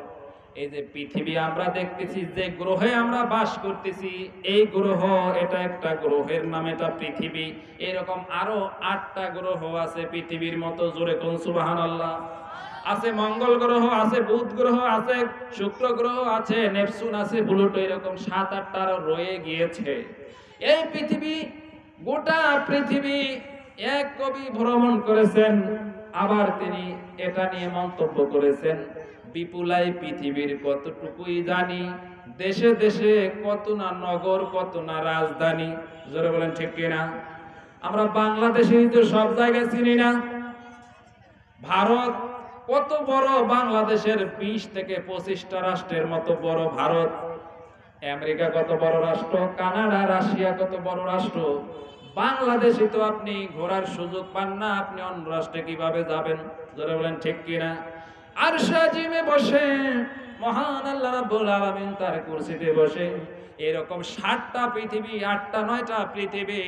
এই যে পৃথিবী আমরা দেখতেছি, যে গ্রহে আমরা বাস করতেছি, এই গ্রহ, এটা একটা গ্রহের নাম, এটা পৃথিবী। এরকম আরো 8টা গ্রহ আছে পৃথিবীর মতো, জোরে কোন সুবহানাল্লাহ। আছে মঙ্গল গ্রহ, আছে বুধ গ্রহ, আছে শুক্র গ্রহ, আছে নেপচুন, আছে প্লুটো, এরকম 7-8টা আরো রয়ে গিয়েছে। এই পৃথিবী, গোটা পৃথিবী এক কবি ভ্রমণ করেছেন, আবার তিনি এটা নিয়ে মন্তব্য করেছেন, বিপুলাই পৃথিবীর কতটুকুই জানি, দেশে দেশে কত না নগর, কত না রাজধানী। জোরে বলেন ঠিক কিনা? আমরা বাংলাদেশেই তো সব জায়গায় চিনি না। ভারত কত বড়, বাংলাদেশের 20 থেকে 25টা রাষ্ট্রের মতো বড় ভারত। আমেরিকা কত বড় রাষ্ট্র, কানাডা, রাশিয়া কত বড় রাষ্ট্র। বাংলাদেশে তো আপনি ঘোরার সুযোগ পান না, আপনি অন্য রাষ্ট্রে কিভাবে যাবেন? জোরে বলেন ঠিক কিনা? আরশে আজিমে বসে মহান আল্লাহ রাব্বুল আলামিন তার কুরসিতে বসে এরকম 7টা পৃথিবী, 8টা 9টা পৃথিবী,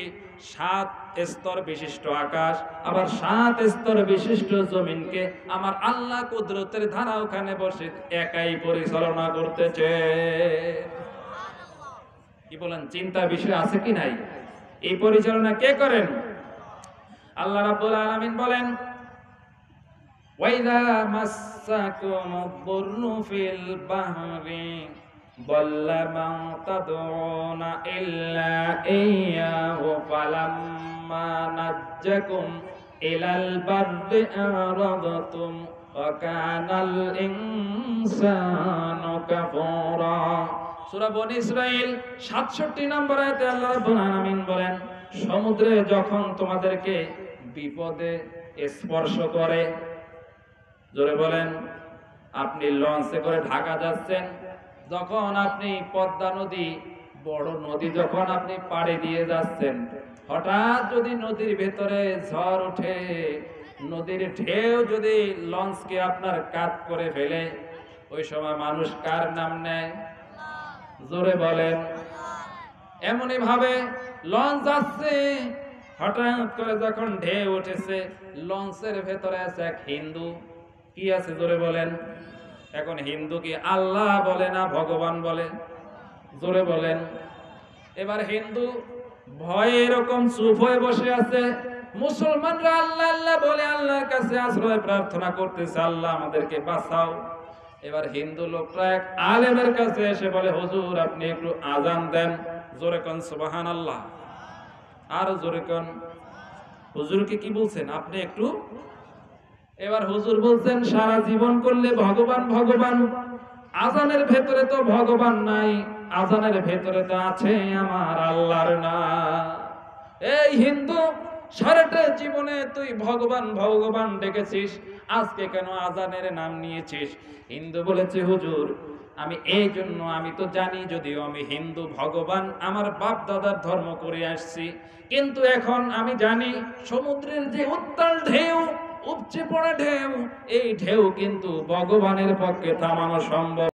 7 স্তর বিশিষ্ট আকাশ, আবার 7 স্তর বিশিষ্ট জমিনকে আমার আল্লাহ কুদরতের ধারা ওখানে বসে একাই পরিচালনা করতেছে। কি বলেন, চিন্তার বিষয় আছে কি নাই? এই পরিচালনা কে করেন? আল্লাহ রাব্বুল আলামিন বলেন, ওয়াইদা মাসসাকুমুদ-দুররু ফিল বাহরি দাল্লা মান তাদউনা ইল্লা ইয়্যাহু ফালাম্মা নাজ্জাকুম ইলাল বাররি আরাদতুম ওয়া কানাল ইনসানু কাফুরা। সূরা বনী ইসরাঈল 67 নম্বর আয়াতে আল্লাহ রাব্বুল আলামিন বলেন, সমুদ্রে যখন তোমাদেরকে বিপদে স্পর্শ করে, জোরে বলেন, আপনি লঞ্চে করে ঢাকা যাচ্ছেন, যখন আপনি পদ্মা নদী, বড় নদী, যখন আপনি পাড়ি দিয়ে যাচ্ছেন, হঠাৎ যদি নদীর ভেতরে ঝড় ওঠে, নদীর ঢেউ যদি লঞ্চকে আপনার কাত করে ফেলে, ওই সময় মানুষ কার নাম নেয়? জোরে বলেন। এমনই ভাবে লঞ্চ যাচ্ছে, হঠাৎ করে যখন ঢেউ উঠেছে, লঞ্চের ভেতরে আছে এক হিন্দু। কি আছে? জোরে বলেন। এখন হিন্দু কি আল্লাহ বলে না ভগবান বলে? জোরে বলেন। এবার হিন্দু ভয়ে এরকম চুপ হয়ে বসে আছে, মুসলমানরা আল্লাহ আল্লাহ বলে আল্লাহর কাছে আশ্রয় প্রার্থনা করতেছে, আল্লাহ আমাদেরকে বাঁচাও। এবার হিন্দু লোকরা এক আলেমের কাছে এসে বলে, হুজুর আপনি একটু আজান দেন। জোরে কোন সুবহানাল্লাহ। আর জোরে কোন। হুজুরকে কি বলছেন আপনি একটু? এবার হুজুর বলছেন, সারা জীবন করলে ভগবান ভগবান, আজানের ভেতরে তো ভগবান নাই, আজানের ভেতরে তো আছে আমার আল্লাহর নাম। এই হিন্দু, সারাটা জীবনে তুই ভগবান ভগবান ডেকেছিস, আজকে কেন আজানের নাম নিয়েছিস? হিন্দু বলেছে, হুজুর আমি এই জন্য, আমি তো জানি যদিও আমি হিন্দু, ভগবান আমার বাপ দাদার ধর্ম করে আসছি, কিন্তু এখন আমি জানি সমুদ্রের যে উত্তাল ঢেউ, উপচে পড়া ঢেউ, এই ঢেউ কিন্তু ভগবানের পক্ষে থামানো সম্ভব